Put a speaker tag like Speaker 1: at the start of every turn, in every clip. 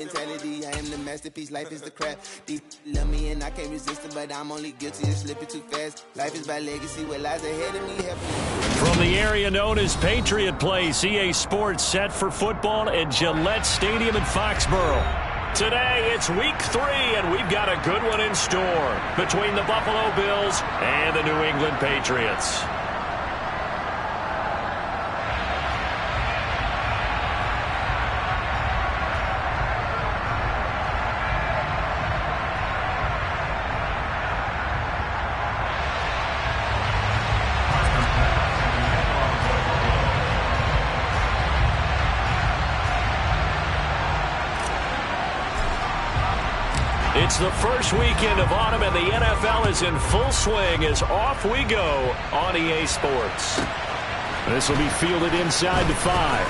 Speaker 1: Mentality, I am the masterpiece, life is the craft. Deep love me and I can't resist it, but I'm only guilty of slipping too fast. Life is by legacy, what lies ahead of me.
Speaker 2: From the area known as Patriot Place, EA Sports set for football at Gillette Stadium in Foxborough. Today, it's week 3, and we've got a good one in store between the Buffalo Bills and the New England Patriots. It's the first weekend of autumn, and the NFL is in full swing as off we go on EA Sports. This will be fielded inside the 5.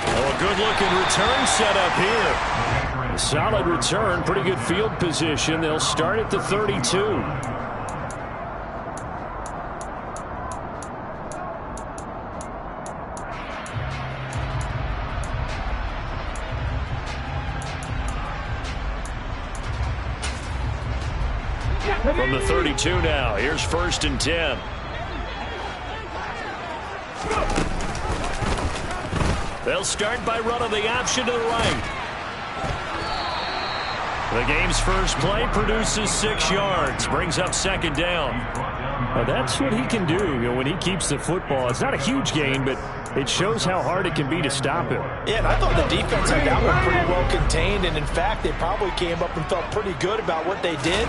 Speaker 2: Oh, a good-looking return set up here. A solid return, pretty good field position. They'll start at the 32. From the 32 now, here's 1st and 10. They'll start by running the option to the right. The game's first play produces 6 yards, brings up 2nd down. Now that's what he can do, when he keeps the football. It's not a huge gain, but it shows how hard it can be to stop him.
Speaker 3: Yeah, and I thought the defense had that one pretty well contained, and in fact, they probably came up and felt pretty good about what they did.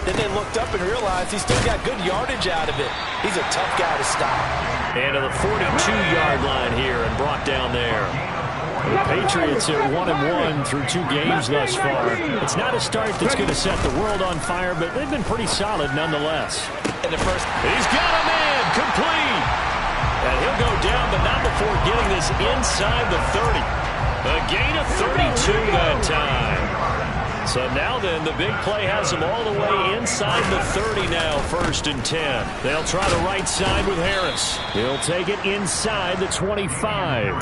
Speaker 3: Then they looked up and realized he still got good yardage out of it. He's a tough guy to stop.
Speaker 2: And to the 42-yard line here and brought down there. The Patriots are 1-1 through 2 games thus far. It's not a start that's going to set the world on fire, but they've been pretty solid nonetheless.
Speaker 3: In the first,
Speaker 2: he's got a man complete. And he'll go down, but not before getting this inside the 30. A gain of 32 that time. So now then, the big play has them all the way inside the 30 now, 1st and 10. They'll try the right side with Harris. He'll take it inside the 25.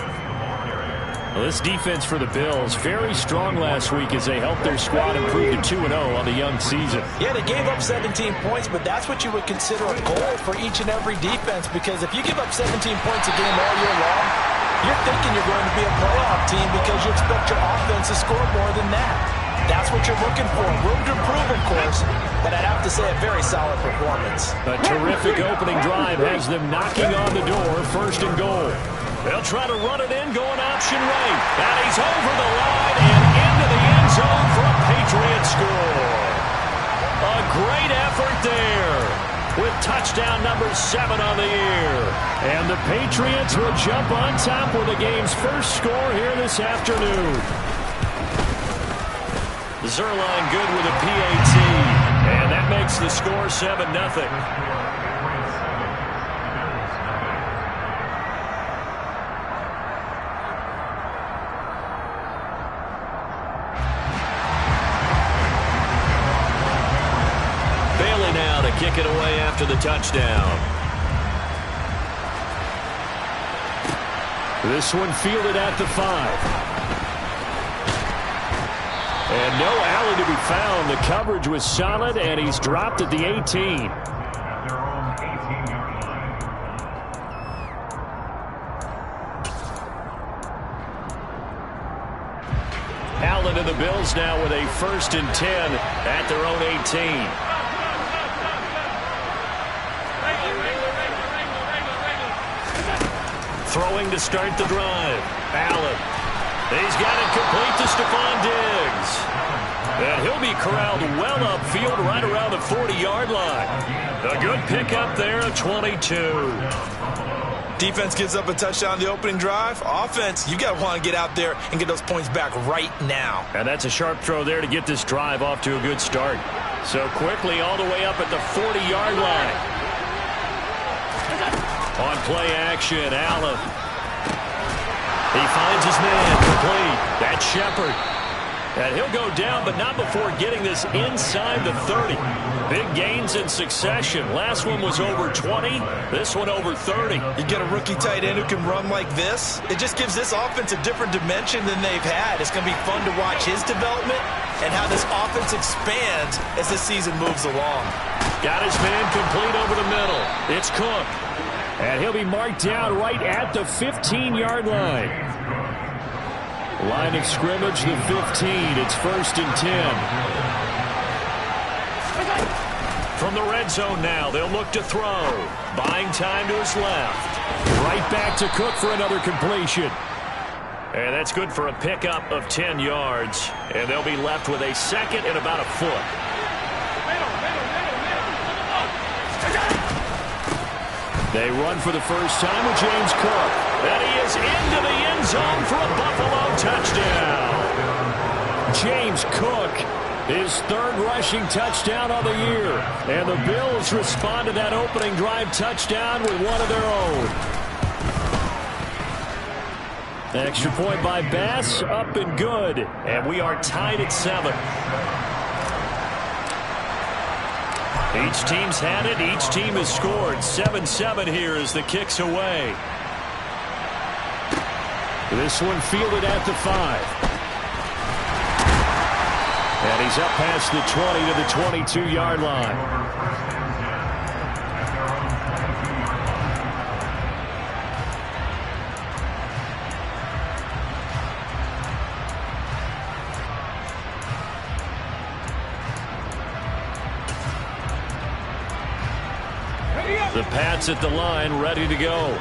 Speaker 2: Well, this defense for the Bills, very strong last week as they helped their squad improve to 2-0 on the young season.
Speaker 3: Yeah, they gave up 17 points, but that's what you would consider a goal for each and every defense, because if you give up 17 points a game all year long, you're thinking you're going to be a playoff team because you expect your offense to score more than that. That's what you're looking for. Room to improve, of course, but I'd have to say a very solid performance.
Speaker 2: A terrific opening drive has them knocking on the door, 1st and goal. They'll try to run it in, going option right. And he's over the line and into the end zone for a Patriot score. A great effort there with touchdown number 7 on the year. And the Patriots will jump on top with the game's first score here this afternoon. Zerline good with a PAT, and that makes the score 7-0. Bailey now to kick it away after the touchdown. This one fielded at the 5. And no alley to be found. The coverage was solid, and he's dropped at the 18. Allen and the Bills now with a 1st and 10 at their own 18. Throwing to start the drive. Allen. He's got it complete to Stephon Diggs. And he'll be corralled well upfield right around the 40-yard line. A good pickup there at 22.
Speaker 3: Defense gives up a touchdown on the opening drive. Offense, you got to want to get out there and get those points back right now.
Speaker 2: And that's a sharp throw there to get this drive off to a good start. So quickly all the way up at the 40-yard line. On play action, Allen. He finds his man complete. That's Shepard. And he'll go down, but not before getting this inside the 30. Big gains in succession. Last one was over 20. This one over 30.
Speaker 3: You get a rookie tight end who can run like this. It just gives this offense a different dimension than they've had. It's going to be fun to watch his development and how this offense expands as the season moves along.
Speaker 2: Got his man complete over the middle. It's Cook. And he'll be marked down right at the 15-yard line. Line of scrimmage, the 15. It's 1st and 10. From the red zone now, they'll look to throw. Buying time to his left. Right back to Cook for another completion. And that's good for a pickup of 10 yards. And they'll be left with a second and about a foot. They run for the first time with James Cook. And he is into the end zone for a Buffalo touchdown. James Cook, his 3rd rushing touchdown of the year. And the Bills respond to that opening drive touchdown with one of their own. Extra point by Bass, up and good. And we are tied at 7. Each team's had it. Each team has scored. 7-7 here as the kick's away. This one fielded at the 5. And he's up past the 20 to the 22-yard line. The Pats at the line, ready to go.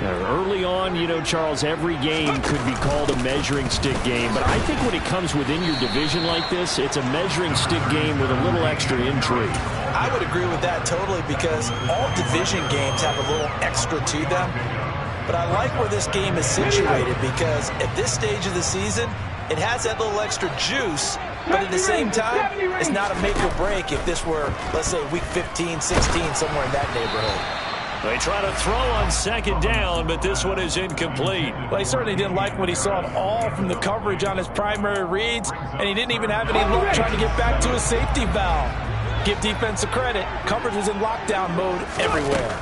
Speaker 2: Early on, you know, Charles, every game could be called a measuring stick game. But I think when it comes within your division like this, it's a measuring stick game with a little extra intrigue.
Speaker 3: I would agree with that totally because all division games have a little extra to them. But I like where this game is situated because at this stage of the season, it has that little extra juice. But at the same time, it's not a make or break if this were, let's say, week 15, 16, somewhere in that neighborhood.
Speaker 2: They try to throw on 2nd down, but this one is incomplete.
Speaker 3: Well, he certainly didn't like what he saw at all from the coverage on his primary reads, and he didn't even have any luck trying to get back to his safety valve. Give defense a credit. Coverage was in lockdown mode everywhere.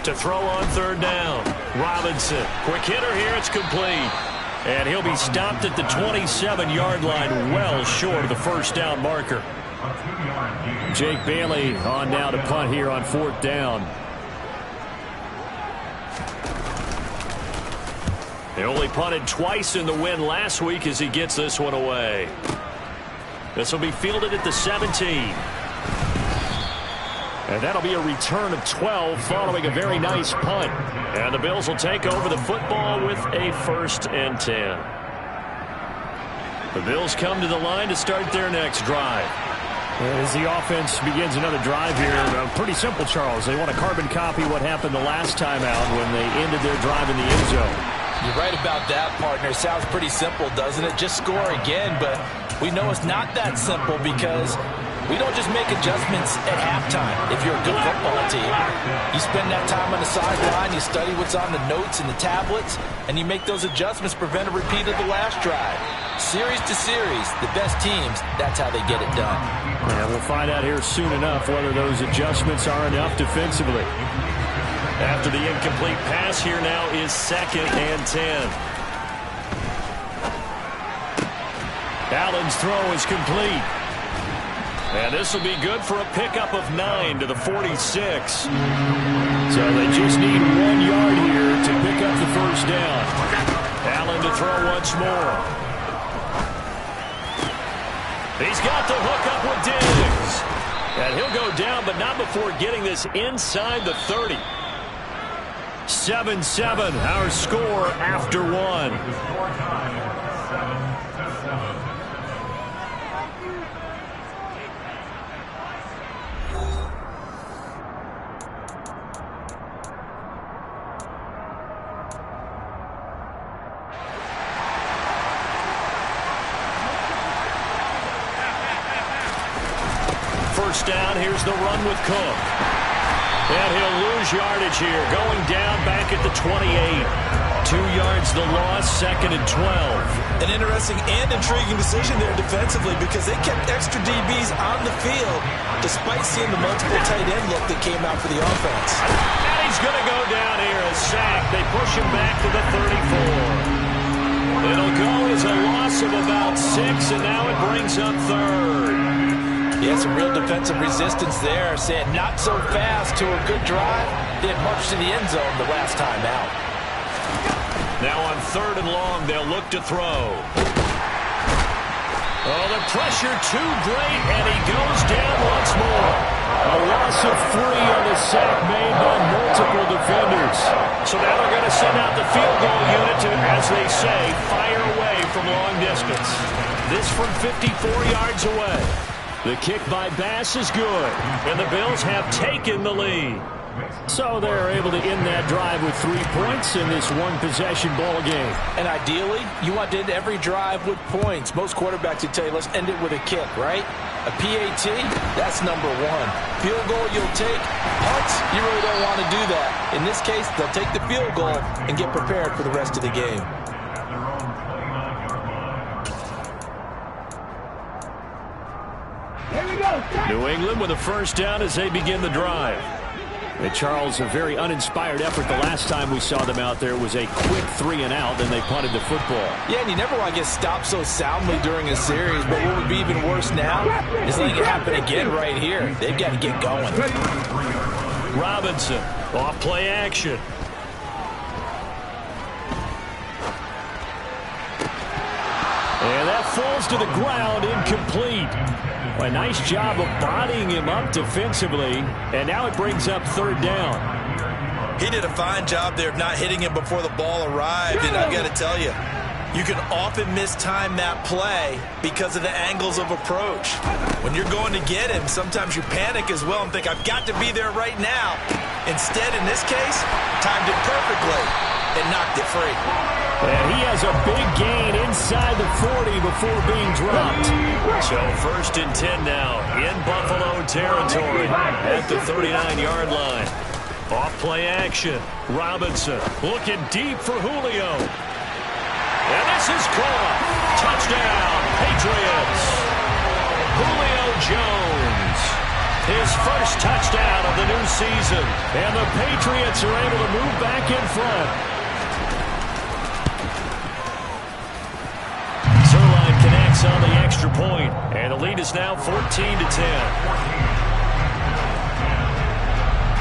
Speaker 2: To throw on 3rd down. Robinson. Quick hitter here. It's complete. And he'll be stopped at the 27-yard line, well short of the 1st down marker. Jake Bailey on now to punt here on 4th down. He only punted twice in the win last week as he gets this one away. This will be fielded at the 17. And that'll be a return of 12 following a very nice punt. And the Bills will take over the football with a 1st and 10. The Bills come to the line to start their next drive.
Speaker 4: As the offense begins another drive here, pretty simple, Charles. They want to carbon copy what happened the last time out when they ended their drive in the end zone.
Speaker 3: You're right about that, partner. Sounds pretty simple, doesn't it? Just score again, but we know it's not that simple because we don't just make adjustments at halftime if you're a good football team. You spend that time on the sideline, you study what's on the notes and the tablets, and you make those adjustments, prevent a repeat of the last drive. Series to series, the best teams, that's how they get it done.
Speaker 4: Yeah, we'll find out here soon enough whether those adjustments are enough defensively.
Speaker 2: After the incomplete pass, here now is 2nd and 10. Allen's throw is complete. And this will be good for a pickup of 9 to the 46.
Speaker 4: So they just need 1 yard here to pick up the 1st down.
Speaker 2: Allen to throw once more. He's got the hook up with Diggs. And he'll go down, but not before getting this inside the 30. 7-7, our score after 1. First down, here's the run with Cook. And he'll lose yardage here, going down back at the 28. 2 yards the loss, 2nd and 12.
Speaker 3: An interesting and intriguing decision there defensively because they kept extra DBs on the field despite seeing the multiple tight end look that came out for the offense.
Speaker 2: And he's going to go down here, a sack. They push him back to the 34. It'll go as a loss of about 6, and now it brings up 3rd.
Speaker 3: Yeah, some real defensive resistance there, saying not so fast to a good drive. They had marched to the end zone the last time out.
Speaker 2: Now on 3rd and long, they'll look to throw. Oh, the pressure too great, and he goes down once more. A loss of 3 on the sack made by multiple defenders. So now they're going to send out the field goal unit to, as they say, fire away from long distance. This from 54 yards away. The kick by Bass is good, and the Bills have taken the lead. So they're able to end that drive with 3 points in this one-possession ball game.
Speaker 3: And ideally, you want to end every drive with points. Most quarterbacks would tell you, let's end it with a kick, right? A PAT, that's number 1. Field goal you'll take. Punts, you really don't want to do that. In this case, they'll take the field goal and get prepared for the rest of the game.
Speaker 2: New England with a first down as they begin the drive. And Charles, a very uninspired effort the last time we saw them out there was a quick 3 and out, then they punted the football.
Speaker 3: Yeah, and you never want to get stopped so soundly during a series, but what would be even worse now is letting it happen again right here. They've got to get going.
Speaker 2: Robinson, off play action. And that falls to the ground, incomplete. A nice job of bodying him up defensively, and now it brings up 3rd down.
Speaker 3: He did a fine job there of not hitting him before the ball arrived, and I've got to tell you, you can often mistime that play because of the angles of approach. When you're going to get him, sometimes you panic as well and think, I've got to be there right now. Instead, in this case, timed it perfectly and knocked it free.
Speaker 2: And he has a big gain inside the 40 before being dropped. So 1st and 10 now in Buffalo territory at the 39-yard line. Off-play action. Robinson looking deep for Julio. And this is caught. Touchdown, Patriots. Julio Jones. His first touchdown of the new season. And the Patriots are able to move back in front. On the extra point, and the lead is now 14-10.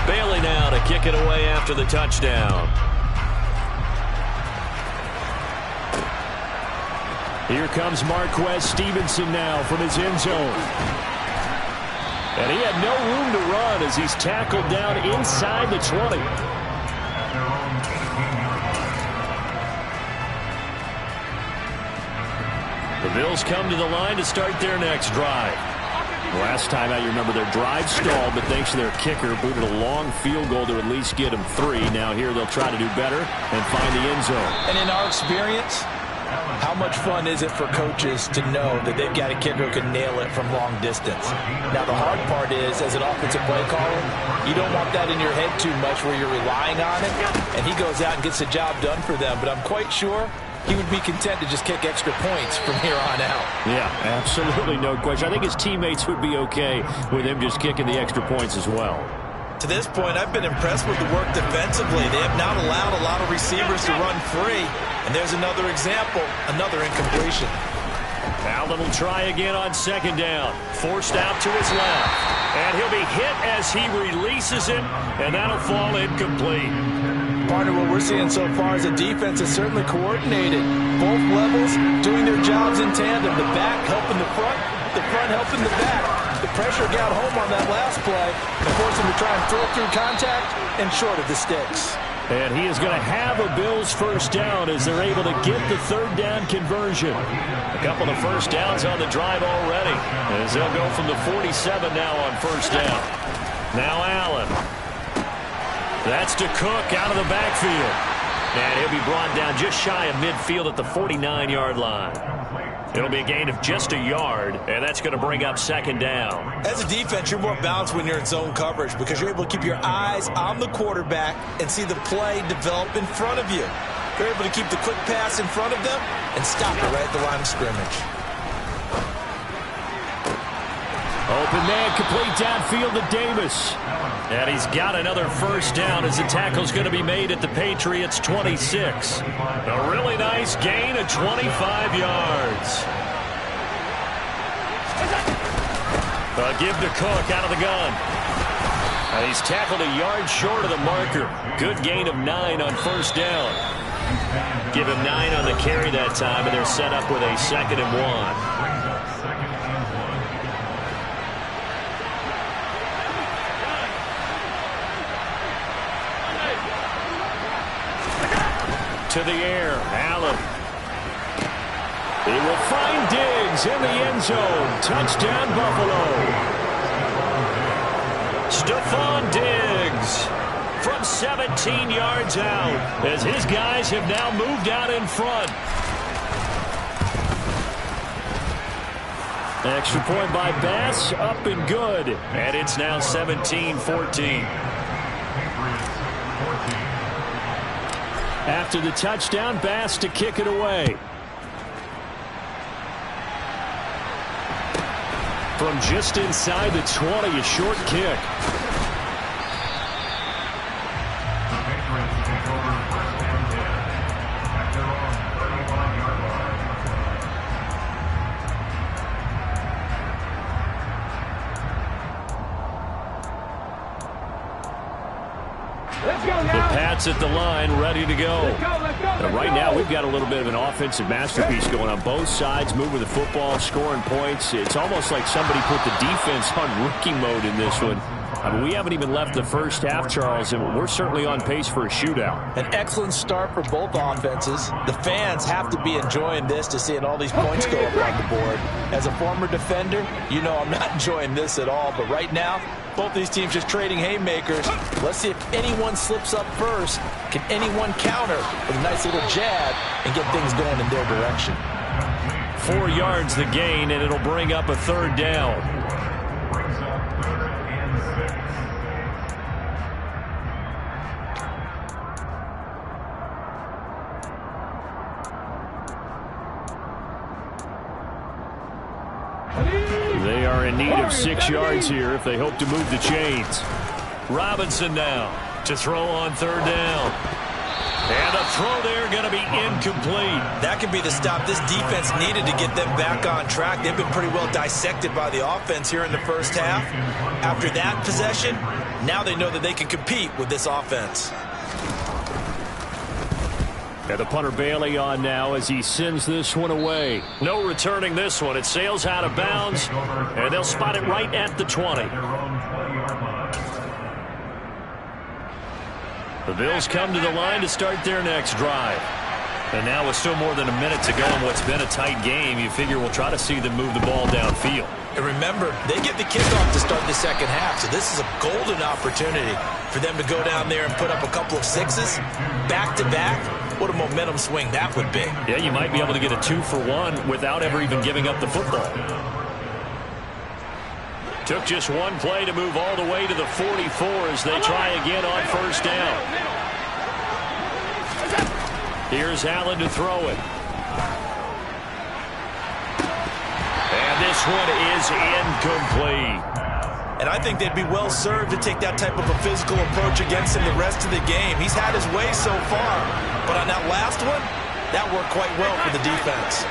Speaker 2: Bailey now to kick it away after the touchdown. Here comes Marquez Stevenson now from his end zone. And he had no room to run as he's tackled down inside the 20. The Bills come to the line to start their next drive. Last time out, you remember their drive stalled, but thanks to their kicker, booted a long field goal to at least get them 3. Now here they'll try to do better and find the end zone.
Speaker 3: And in our experience, how much fun is it for coaches to know that they've got a kicker who can nail it from long distance? Now, the hard part is, as an offensive play caller, you don't want that in your head too much where you're relying on it, and he goes out and gets the job done for them. But I'm quite sure he would be content to just kick extra points from here on out.
Speaker 2: Yeah, absolutely no question. I think his teammates would be okay with him just kicking the extra points as well.
Speaker 3: To this point, I've been impressed with the work defensively. They have not allowed a lot of receivers to run free. And there's another example, another incompletion.
Speaker 2: Allen will try again on 2nd down. Forced out to his left. And he'll be hit as he releases it, and that'll fall incomplete.
Speaker 3: Partner, what we're seeing so far is the defense is certainly coordinated. Both levels doing their jobs in tandem. The back helping the front helping the back. The pressure got home on that last play and forced him to try and throw through contact and short of the sticks.
Speaker 2: And he is going to have a Bills first down as they're able to get the 3rd down conversion. A couple of first downs on the drive already as they'll go from the 47 now on 1st down. Now Allen. That's to Cook out of the backfield. And he'll be brought down just shy of midfield at the 49-yard line. It'll be a gain of just a yard, and that's going to bring up 2nd down.
Speaker 3: As a defense, you're more balanced when you're in zone coverage because you're able to keep your eyes on the quarterback and see the play develop in front of you. They're able to keep the quick pass in front of them and stop it right at the line of scrimmage.
Speaker 4: Open man, complete downfield to Davis.
Speaker 2: And he's got another first down as the tackle's going to be made at the Patriots' 26. A really nice gain of 25 yards. A give to Cook out of the gun. And he's tackled a yard short of the marker. Good gain of 9 on first down. Give him 9 on the carry that time, and they're set up with a 2nd and 1. To the air, Allen. He will find Diggs in the end zone. Touchdown, Buffalo. Stephon Diggs from 17 yards out as his guys have now moved out in front.
Speaker 4: Extra point by Bass, up and good.
Speaker 2: And it's now 17-14.
Speaker 4: After the touchdown, Bass to kick it away. From just inside the 20, a short kick.
Speaker 2: At the line, ready to go.
Speaker 4: Right now, we've got a little bit of an offensive masterpiece going on both sides, moving the football, scoring points. It's almost like somebody put the defense on rookie mode in this one. I mean, we haven't even left the first half, Charles, and we're certainly on pace for a shootout.
Speaker 3: An excellent start for both offenses. The fans have to be enjoying this to seeing all these points go up on the board. As a former defender, you know I'm not enjoying this at all, but right now, both these teams just trading haymakers. Let's see if anyone slips up first. Can anyone counter with a nice little jab and get things going in their direction?
Speaker 2: 4 yards the gain, and it'll bring up a 3rd down.
Speaker 4: They are in need of 6 yards here if they hope to move the chains.
Speaker 2: Robinson now to throw on 3rd down. And a throw there going to be incomplete.
Speaker 3: That could be the stop this defense needed to get them back on track. They've been pretty well dissected by the offense here in the first half. After that possession, now they know that they can compete with this offense.
Speaker 4: And the punter Bailey on now as he sends this one away.
Speaker 2: No returning this one. It sails out of bounds, and they'll spot it right at the 20. The Bills come to the line to start their next drive. And now with still more than a minute to go in what's been a tight game, you figure we'll try to see them move the ball downfield.
Speaker 3: And remember, they get the kickoff to start the second half, so this is a golden opportunity for them to go down there and put up a couple of sixes back-to-back. What a momentum swing that would be.
Speaker 2: Yeah, you might be able to get a 2-for-1 without ever even giving up the football. Took just one play to move all the way to the 44 as they try again on first down. Here's Allen to throw it. And this one is incomplete.
Speaker 3: And I think they'd be well served to take that type of a physical approach against him the rest of the game. He's had his way so far. But on that last one, that worked quite well for the defense.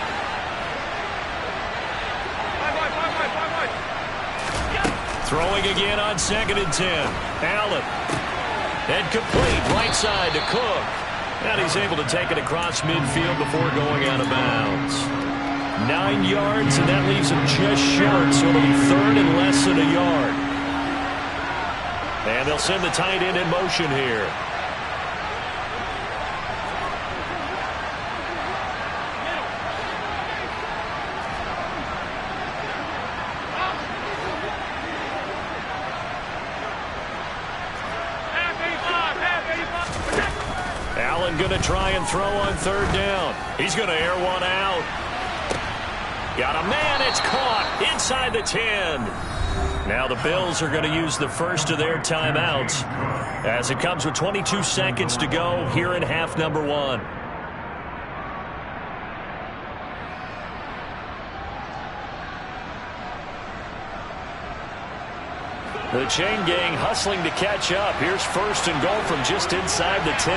Speaker 2: Throwing again on 2nd and 10. Allen. And complete right side to Cook. And he's able to take it across midfield before going out of bounds. 9 yards, and that leaves him just short, so it'll be 3rd and less than a yard. And they'll send the tight end in motion here. Allen going to try and throw on 3rd down. He's going to air one out. Got a man, it's caught inside the 10. Now the Bills are going to use the first of their timeouts as it comes with 22 seconds to go here in half number 1. The chain gang hustling to catch up. Here's first and goal from just inside the 10.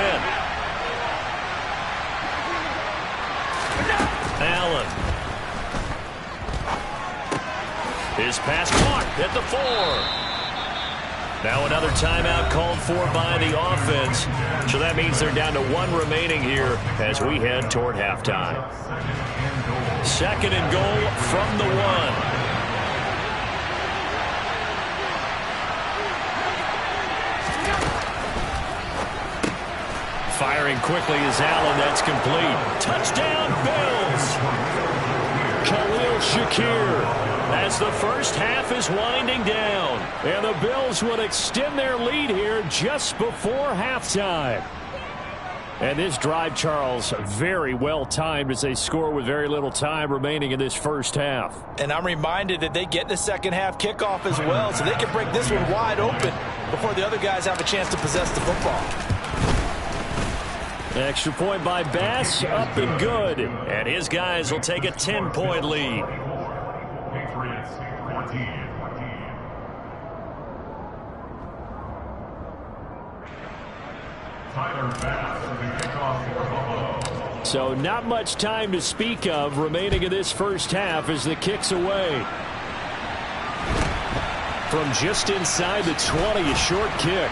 Speaker 2: Allen. His pass caught at the 4. Now another timeout called for by the offense. So that means they're down to 1 remaining here as we head toward halftime. Second and goal from the 1. Firing quickly is Allen. That's complete. Touchdown, Bills. Khalil Shakir as the first half is winding down. And the Bills will extend their lead here just before halftime. And this drive, Charles, very well timed as they score with very little time remaining in this first half.
Speaker 3: And I'm reminded that they get the second half kickoff as well, so they can break this one wide open before the other guys have a chance to possess the football.
Speaker 2: Extra point by Bass, up and good. And his guys will take a 10-point lead. So not much time to speak of remaining in this first half as the kick's away. From just inside the 20, a short kick.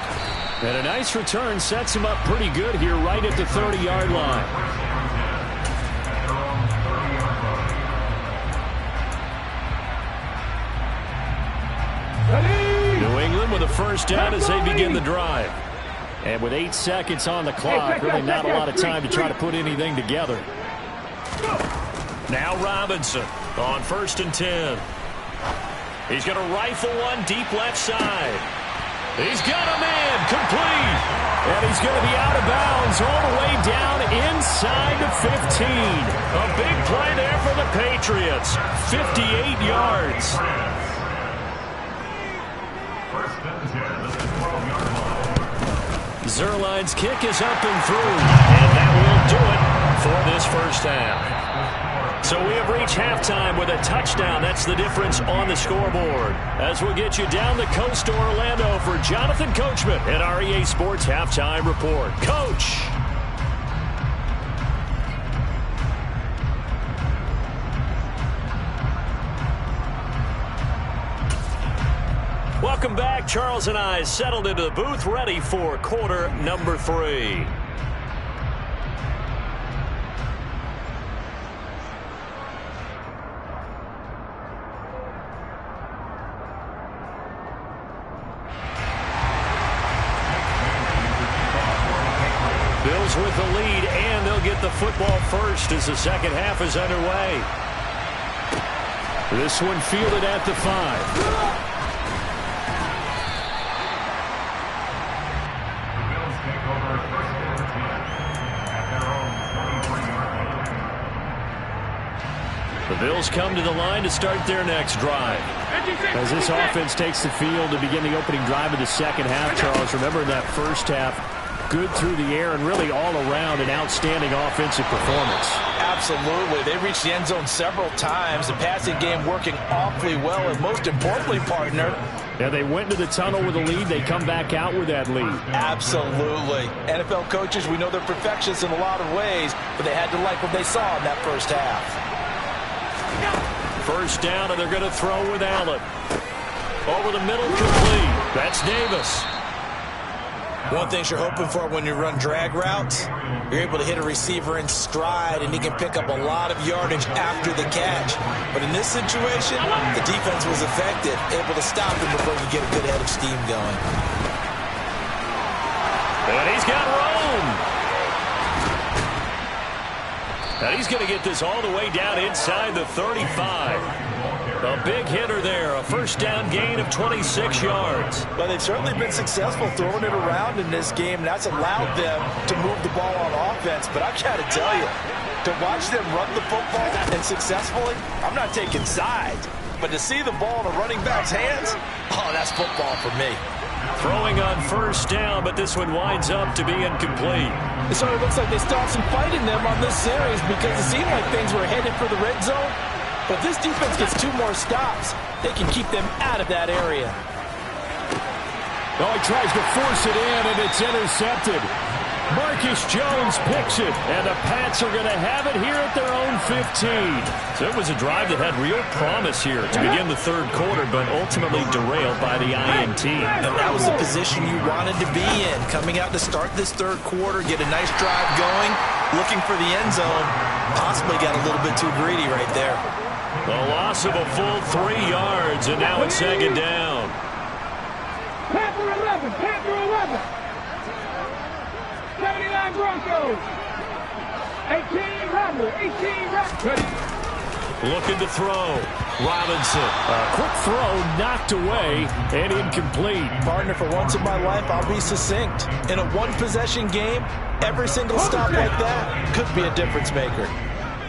Speaker 2: And a nice return sets him up pretty good here right at the 30-yard line. New England with a first down as they begin the drive. And with 8 seconds on the clock, really not a lot of time to try to put anything together. Now Robinson on first and 10. He's going to rifle one deep left side. He's got a man complete. And he's going to be out of bounds all the way down inside the 15. A big play there for the Patriots. 58 yards. Zerline's kick is up and through. And that will do it for this first half. So we have reached halftime with a touchdown. That's the difference on the scoreboard. As we'll get you down the coast to Orlando for Jonathan Coachman at our EA Sports Halftime Report. Coach. Welcome back. Charles and I settled into the booth, ready for quarter number 3. Bills with the lead, and they'll get the football first as the second half is underway. This one fielded at the 5. The Bills come to the line to start their next drive. As this offense takes the field to begin the opening drive of the second half, Charles, remember in that first half, good through the air and really all around an outstanding offensive performance.
Speaker 3: Absolutely. They reached the end zone several times. The passing game working awfully well, and most importantly, partner,
Speaker 2: yeah, they went to the tunnel with a lead. They come back out with that lead.
Speaker 3: Absolutely. NFL coaches, we know they're perfectionists in a lot of ways, but they had to like what they saw in that first half.
Speaker 2: First down, and they're going to throw with Allen. Over the middle, complete. That's Davis.
Speaker 3: One thing you're hoping for when you run drag routes, you're able to hit a receiver in stride, and he can pick up a lot of yardage after the catch. But in this situation, the defense was effective, able to stop him before you get a good head of steam going.
Speaker 2: And he's got room. And he's going to get this all the way down inside the 35. A big hitter there, a first down gain of 26 yards.
Speaker 3: Well, they've certainly been successful throwing it around in this game, and that's allowed them to move the ball on offense. But I've got to tell you, to watch them run the football and successfully, I'm not taking sides. But to see the ball in a running back's hands, oh, that's football for me.
Speaker 2: Throwing on first down, but this one winds up to be incomplete.
Speaker 3: It sort of looks like they still have some fight in them on this series because it seemed like things were headed for the red zone. But this defense gets 2 more stops. They can keep them out of that area.
Speaker 4: Oh, he tries to force it in, and it's intercepted. Marcus Jones picks it, and the Pats are going to have it here at their own 15. So it was a drive that had real promise here to begin the third quarter, but ultimately derailed by the INT.
Speaker 3: And that was the position you wanted to be in. Coming out to start this third quarter, get a nice drive going, looking for the end zone. Possibly got a little bit too greedy right there.
Speaker 2: A loss of a full 3 yards, and now it's second down.
Speaker 5: Panther 11, Panther 11. 79 Broncos. 18 Rebel, 18 Rebel.
Speaker 2: Looking to throw. Robinson.
Speaker 4: A quick throw knocked away and incomplete.
Speaker 3: Partner, for once in my life, I'll be succinct. In a one-possession game, every single stop like that could be a difference maker.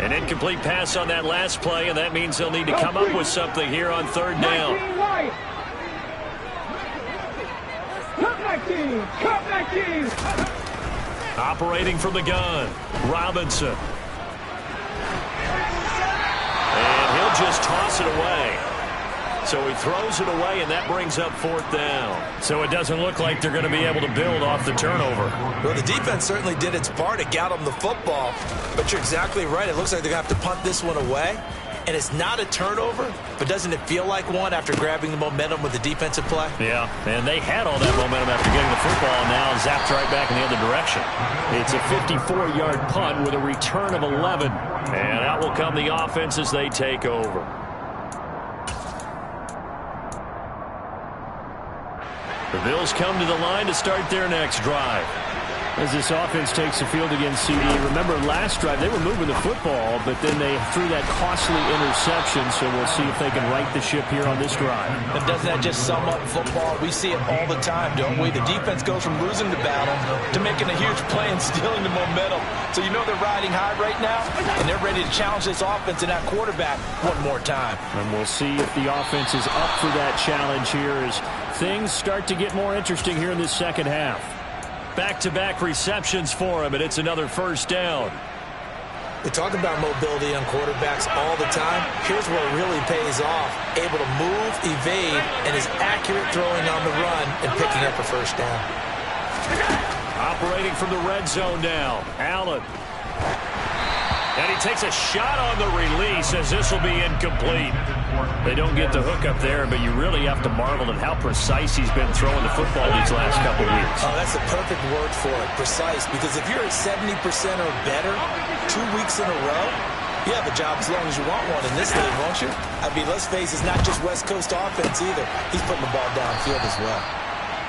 Speaker 2: An incomplete pass on that last play, and that means they'll need to come up with something here on third down.
Speaker 5: Cut 19.
Speaker 2: Operating from the gun. Robinson. And he'll just toss it away. So he throws it away, and that brings up fourth down. So it doesn't look like they're going to be able to build off the turnover.
Speaker 3: Well, the defense certainly did its part to get them the football. But you're exactly right. It looks like they're going to have to punt this one away. And it's not a turnover, but doesn't it feel like one after grabbing the momentum with the defensive play?
Speaker 2: Yeah, and they had all that momentum after getting the football, and now zapped right back in the other direction.
Speaker 4: It's a 54-yard punt with a return of 11.
Speaker 2: And out will come the offense as they take over. The Bills come to the line to start their next drive.
Speaker 4: As this offense takes the field against CD, remember last drive they were moving the football, but then they threw that costly interception, so we'll see if they can right the ship here on this drive.
Speaker 3: But doesn't that just sum up football? We see it all the time, don't we? The defense goes from losing the battle to making a huge play and stealing the momentum. So you know they're riding high right now, and they're ready to challenge this offense and that quarterback one more time.
Speaker 4: And we'll see if the offense is up for that challenge here as things start to get more interesting here in this second half.
Speaker 2: Back-to-back receptions for him, and it's another first down.
Speaker 3: We talk about mobility on quarterbacks all the time. Here's where it really pays off. Able to move, evade, and is accurate throwing on the run and picking up a first down.
Speaker 2: Operating from the red zone now. Allen. And he takes a shot on the release as this will be incomplete. They don't get the hook up there, but you really have to marvel at how precise he's been throwing the football these last couple weeks.
Speaker 3: Oh, that's a perfect word for it, precise. Because if you're at 70% or better 2 weeks in a row, you have a job as long as you want one in this league, won't you? I mean, let's face it, it's not just West Coast offense either. He's putting the ball downfield as well.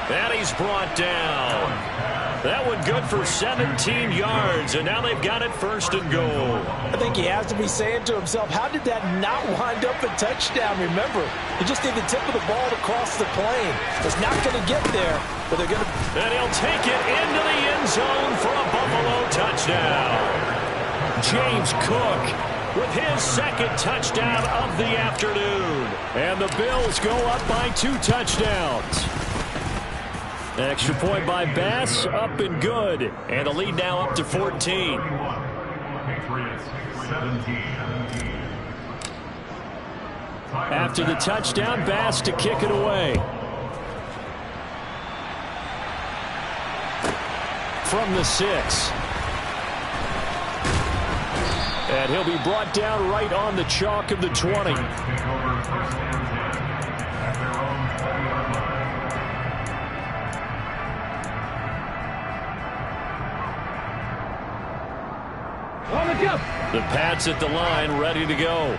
Speaker 2: And he's brought down. That one good for 17 yards, and now they've got it first and goal.
Speaker 3: I think he has to be saying to himself, how did that not wind up a touchdown? Remember, you just need the tip of the ball to cross the plane. It's not going to get there, but they're going to...
Speaker 2: And he'll take it into the end zone for a Buffalo touchdown. James Cook with his second touchdown of the afternoon.
Speaker 4: And the Bills go up by 2 touchdowns. Extra point by Bass, up and good.
Speaker 2: And the lead now up to 14.
Speaker 4: After the touchdown, Bass to kick it away. From the 6. And he'll be brought down right on the chalk of the 20.
Speaker 2: The Pats at the line, ready to go.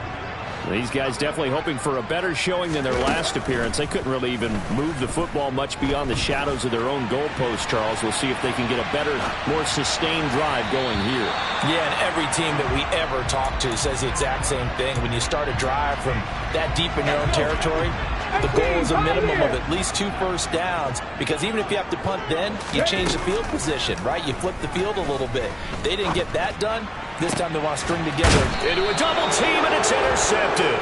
Speaker 4: These guys definitely hoping for a better showing than their last appearance. They couldn't really even move the football much beyond the shadows of their own goalpost, Charles. We'll see if they can get a better, more sustained drive going here.
Speaker 3: Yeah, and every team that we ever talk to says the exact same thing. When you start a drive from that deep in your own territory, the goal is a minimum of at least 2 first downs, because even if you have to punt then, you change the field position, right? You flip the field a little bit. They didn't get that done. This time they want to string together.
Speaker 2: Into a double team, and it's intercepted.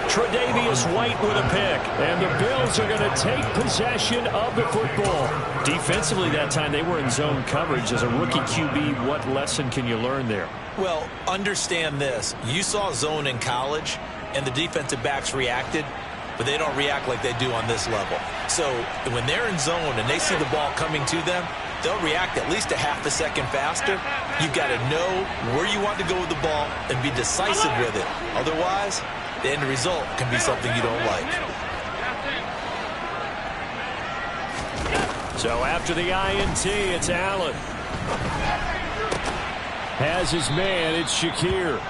Speaker 2: Tre'Davious White with a pick.
Speaker 4: And the Bills are going to take possession of the football.
Speaker 2: Defensively that time, they were in zone coverage. As a rookie QB, what lesson can you learn there?
Speaker 3: Well, understand this. You saw zone in college, and the defensive backs reacted. but they don't react like they do on this level. So when they're in zone and they see the ball coming to them, they'll react at least a half a second faster. You've got to know where you want to go with the ball and be decisive with it. Otherwise, the end result can be something you don't like.
Speaker 2: So after the INT, it's Allen. Has his man, it's Shakir.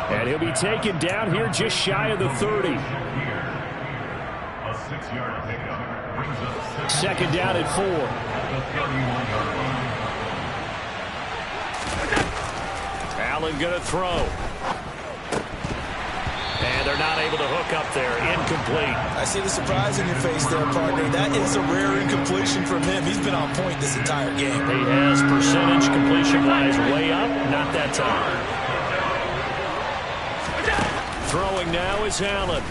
Speaker 2: And he'll be taken down here just shy of the 30. Second down at 4. Allen going to throw. And they're not able to hook up there. Incomplete.
Speaker 3: I see the surprise in your face there, partner. That is a rare incompletion from him. He's been on point this entire game.
Speaker 2: He has percentage completion-wise way up. Not that time. Throwing now is Allen.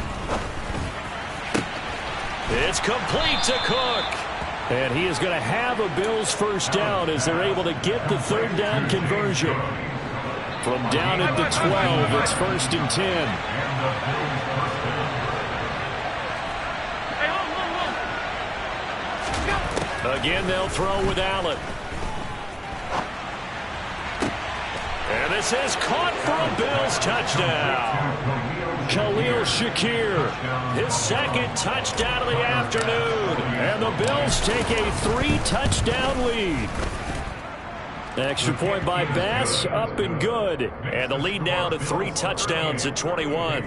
Speaker 2: It's complete to Cook. And he is going to have a Bills first down as they're able to get the third down conversion. From down at the 12, it's 1st and 10. Again, they'll throw with Allen. And this is caught for a Bills touchdown. Khalil Shakir, his second touchdown of the afternoon. And the Bills take a 3-touchdown lead. Extra point by Bass, up and good. And the lead now to 3 touchdowns at 21.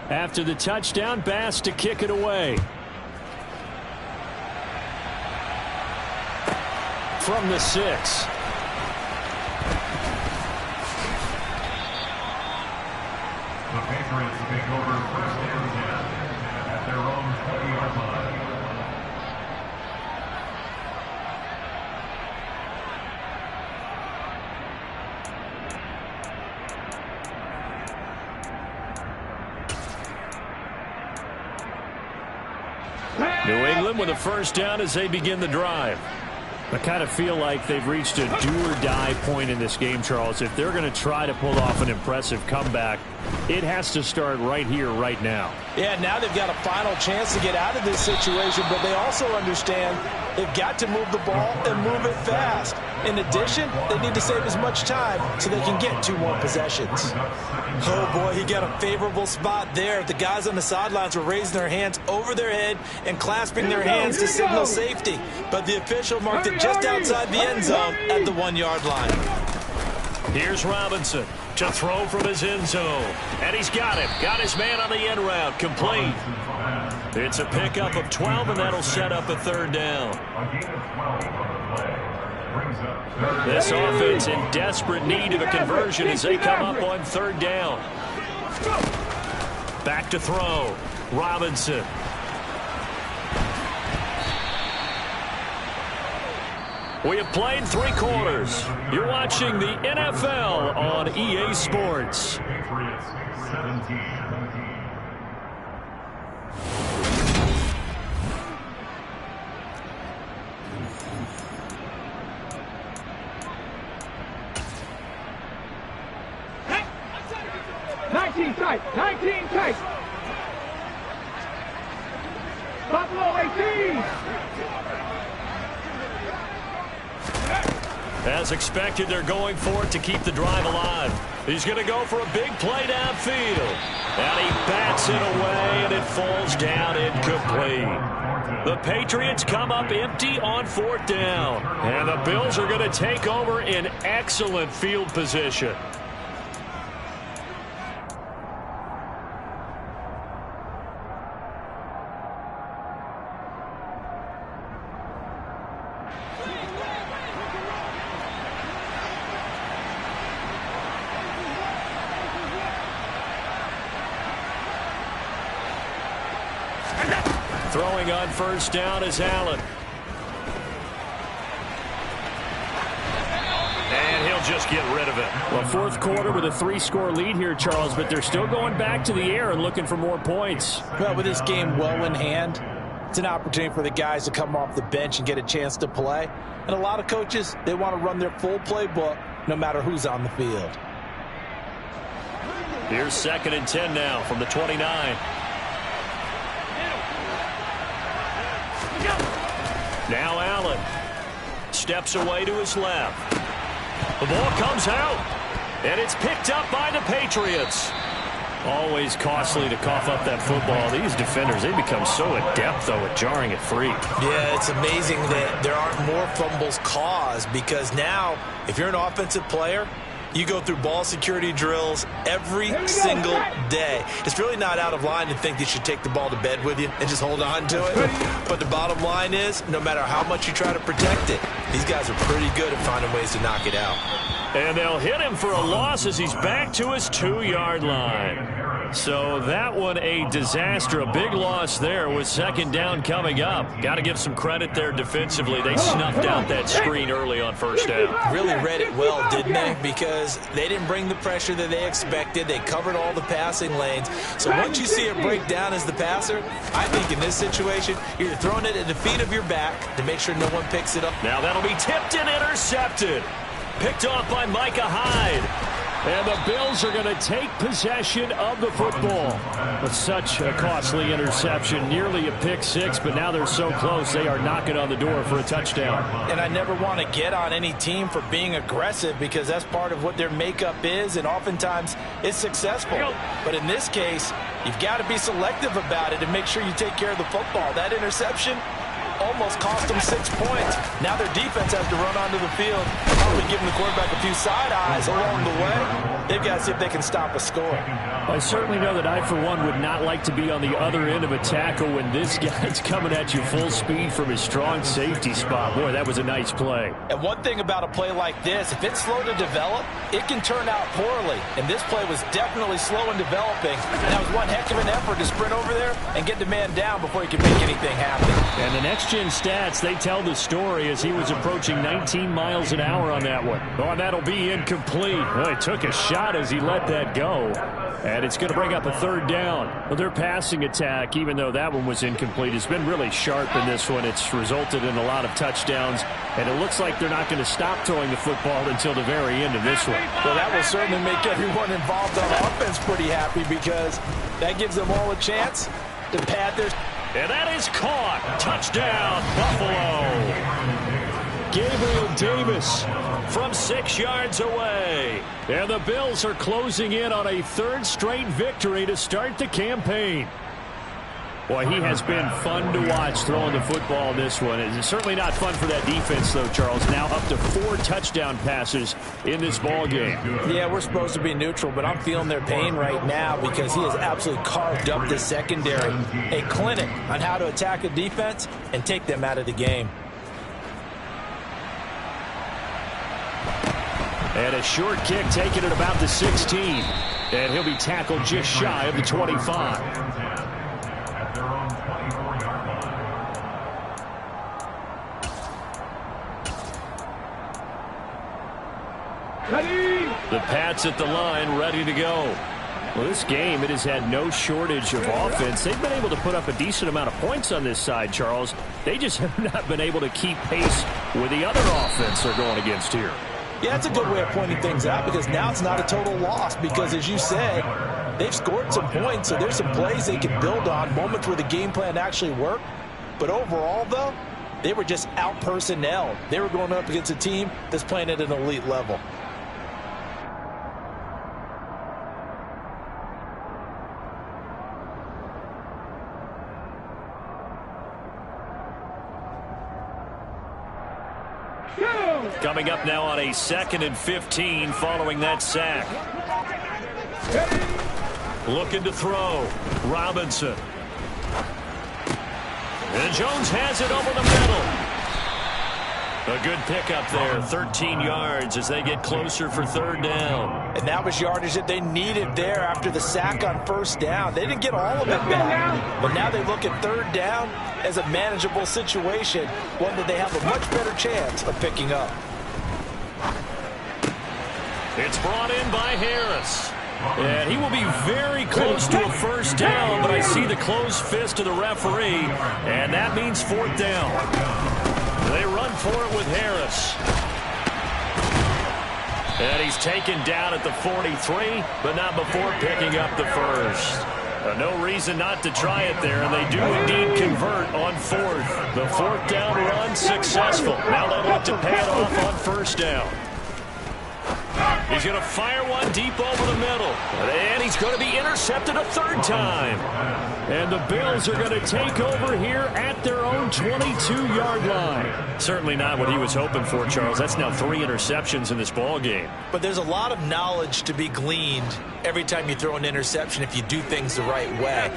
Speaker 2: After the touchdown, Bass to kick it away. From the 6.
Speaker 6: The Patriots take over 1st and 10 at their own 20-yard line.
Speaker 2: New England with a first down as they begin the drive. I kind of feel like they've reached a do-or-die point in this game, Charles. If they're going to try to pull off an impressive comeback, it has to start right here, right now.
Speaker 3: Yeah, now they've got a final chance to get out of this situation, but they also understand they've got to move the ball and move it fast. In addition, they need to save as much time so they can get 2 more possessions. Oh, boy, he got a favorable spot there. The guys on the sidelines were raising their hands over their head and clasping their hands to signal safety, but the official marked it just outside the end zone at the 1-yard line.
Speaker 2: Here's Robinson to throw from his end zone. And he's got him. Got his man on the end route. Complete. It's a pickup of 12, and that'll set up a third down. This offense in desperate need of a conversion as they come up on third down. Back to throw. Robinson. We have played 3 quarters. You're watching the NFL on EA Sports.
Speaker 6: Patriots 17.
Speaker 5: Tight, 19 tight. Buffalo 18.
Speaker 2: As expected, they're going for it to keep the drive alive. He's going to go for a big play downfield. And he bats it away, and it falls down incomplete. The Patriots come up empty on 4th down. And the Bills are going to take over in excellent field position. Throwing on first down is Allen. just get rid of it.
Speaker 4: Well, fourth quarter with a 3-score lead here, Charles, but they're still going back to the air and looking for more points.
Speaker 3: Well, with this game well in hand, it's an opportunity for the guys to come off the bench and get a chance to play. And a lot of coaches, they want to run their full playbook no matter who's on the field.
Speaker 2: Here's 2nd and 10 now from the 29. Now Allen steps away to his left. The ball comes out, and it's picked up by the Patriots.
Speaker 4: Always costly to cough up that football. These defenders, they become so adept, though, at jarring it free.
Speaker 3: Yeah, it's amazing that there aren't more fumbles caused, because now, if you're an offensive player, you go through ball security drills every single day. It's really not out of line to think you should take the ball to bed with you and just hold on to it. But the bottom line is, no matter how much you try to protect it, these guys are pretty good at finding ways to knock it out.
Speaker 2: And they'll hit him for a loss as he's back to his 2-yard line. So that one a disaster. A big loss there with 2nd down coming up. Got to give some credit there defensively. They snuffed out that screen early on 1st down.
Speaker 3: Really read it well, didn't they? Because they didn't bring the pressure that they expected. They covered all the passing lanes. So once you see it break down as the passer, I think in this situation, you're throwing it at the feet of your back to make sure no one picks it up.
Speaker 2: Now that'll be tipped and intercepted. Picked off by Micah Hyde.
Speaker 4: And the Bills are going to take possession of the football. With such a costly interception, nearly a pick-6, but now they're so close, they are knocking on the door for a touchdown.
Speaker 3: And I never want to get on any team for being aggressive, because that's part of what their makeup is, and oftentimes it's successful. But in this case, you've got to be selective about it and make sure you take care of the football. That interception almost cost them 6 points. Now their defense has to run onto the field, probably giving the quarterback a few side eyes along the way. They've got to see if they can stop a score.
Speaker 4: I certainly know that I, for one, would not like to be on the other end of a tackle when this guy's coming at you full speed from his strong safety spot. Boy, that was a nice play.
Speaker 3: And one thing about a play like this, if it's slow to develop, it can turn out poorly. And this play was definitely slow in developing. And that was one heck of an effort to sprint over there and get the man down before he could make anything happen.
Speaker 4: And the next-gen stats, they tell the story as he was approaching 19 miles an hour on that one. Oh, and that'll be incomplete. Well, he took a shot as he let that go. And it's going to bring up a 3rd down. Well, their passing attack, even though that one was incomplete, has been really sharp in this one. It's resulted in a lot of touchdowns, and it looks like they're not going to stop throwing the football until the very end of this one.
Speaker 3: Well, that will certainly make everyone involved on offense pretty happy, because that gives them all a chance to pad their...
Speaker 2: And that is caught. Touchdown, Buffalo. Gabriel Davis from 6 yards away. And the Bills are closing in on a 3rd straight victory to start the campaign.
Speaker 4: Boy, he has been fun to watch throwing the football in this one. It's certainly not fun for that defense, though, Charles. Now up to 4 touchdown passes in this ball game.
Speaker 3: Yeah, we're supposed to be neutral, but I'm feeling their pain right now, because he has absolutely carved up the secondary. A clinic on how to attack a defense and take them out of the game.
Speaker 4: And a short kick taken at about the 16. And he'll be tackled just shy of the 25. The Pats at the line, ready to go. Well, this game, it has had no shortage of offense. They've been able to put up a decent amount of points on this side, Charles. They just have not been able to keep pace with the other offense they're going against here.
Speaker 3: Yeah, that's a good way of pointing things out, because now it's not a total loss, because, as you said, they've scored some points, so there's some plays they can build on, moments where the game plan actually worked. But overall, though, they were just out-personnelled. They were going up against a team that's playing at an elite level.
Speaker 2: Coming up now on a 2nd and 15 following that sack. Looking to throw. Robinson. And Jones has it over the middle. A good pickup there, 13 yards as they get closer for 3rd down.
Speaker 3: And that was yardage that they needed there after the sack on 1st down. They didn't get all of it back, but now they look at 3rd down as a manageable situation, one that they have a much better chance of picking up.
Speaker 2: It's brought in by Harris. And he will be very close to a first down, but I see the closed fist of the referee, and that means fourth down. They run for it with Harris. And he's taken down at the 43, but not before picking up the first. No reason not to try it there, and they do indeed convert on fourth. The fourth down run successful. Now they look to pay it off on first down. He's going to fire one deep over the middle. And he's going to be intercepted a third time. And the Bills are going to take over here at their own 22-yard line. Certainly not what he was hoping for, Charles. That's now 3 interceptions in this ball game.
Speaker 3: But there's a lot of knowledge to be gleaned every time you throw an interception if you do things the right way.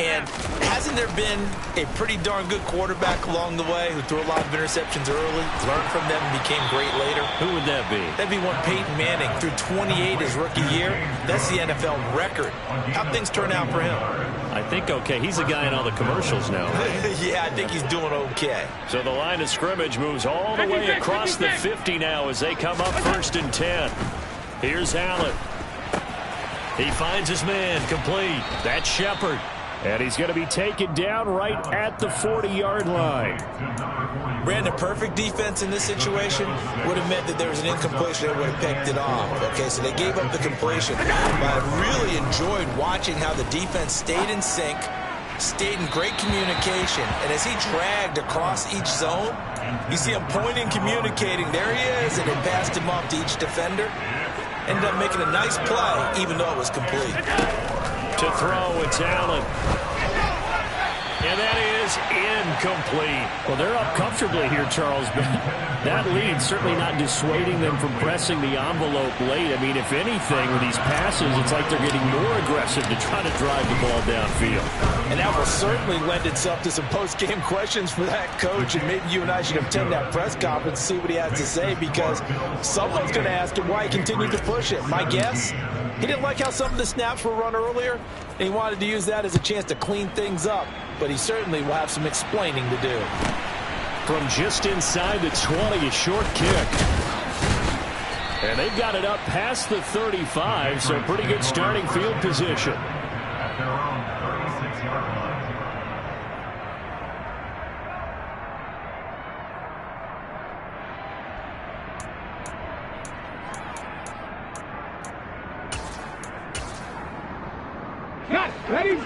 Speaker 3: And hasn't there been a pretty darn good quarterback along the way who threw a lot of interceptions early, learned from them, and became great later?
Speaker 2: Who would that be?
Speaker 3: That'd be one Peyton Manning. Through 28 his rookie year. That's the NFL record. How'd things turn out for him?
Speaker 2: I think okay. He's a guy in all the commercials now.
Speaker 3: Yeah, I think he's doing okay.
Speaker 2: So the line of scrimmage moves all the way across the 50 now as they come up 1st and 10. Here's Allen. He finds his man complete. That's Shepard. And he's going to be taken down right at the 40-yard line.
Speaker 3: Brandon, perfect defense in this situation would have meant that there was an incompletion that would have picked it off. Okay, so they gave up the completion. But I really enjoyed watching how the defense stayed in sync, stayed in great communication. And as he dragged across each zone, you see him pointing, communicating. There he is, and they passed him off to each defender. Ended up making a nice play, even though it was complete.
Speaker 2: To throw, it's Allen. And that is incomplete.
Speaker 4: Well, they're up comfortably here, Charles, but that lead certainly not dissuading them from pressing the envelope late. I mean, if anything, with these passes, it's like they're getting more aggressive to try to drive the ball downfield.
Speaker 3: And that will certainly lend itself to some post-game questions for that coach, and maybe you and I should attend that press conference and see what he has to say, because someone's going to ask him why he continued to push it. My guess, he didn't like how some of the snaps were run earlier, and he wanted to use that as a chance to clean things up. But he certainly will have some explaining to do.
Speaker 2: From just inside the 20, a short kick. And they've got it up past the 35, so pretty good starting field position.
Speaker 6: At their own 36-yard line.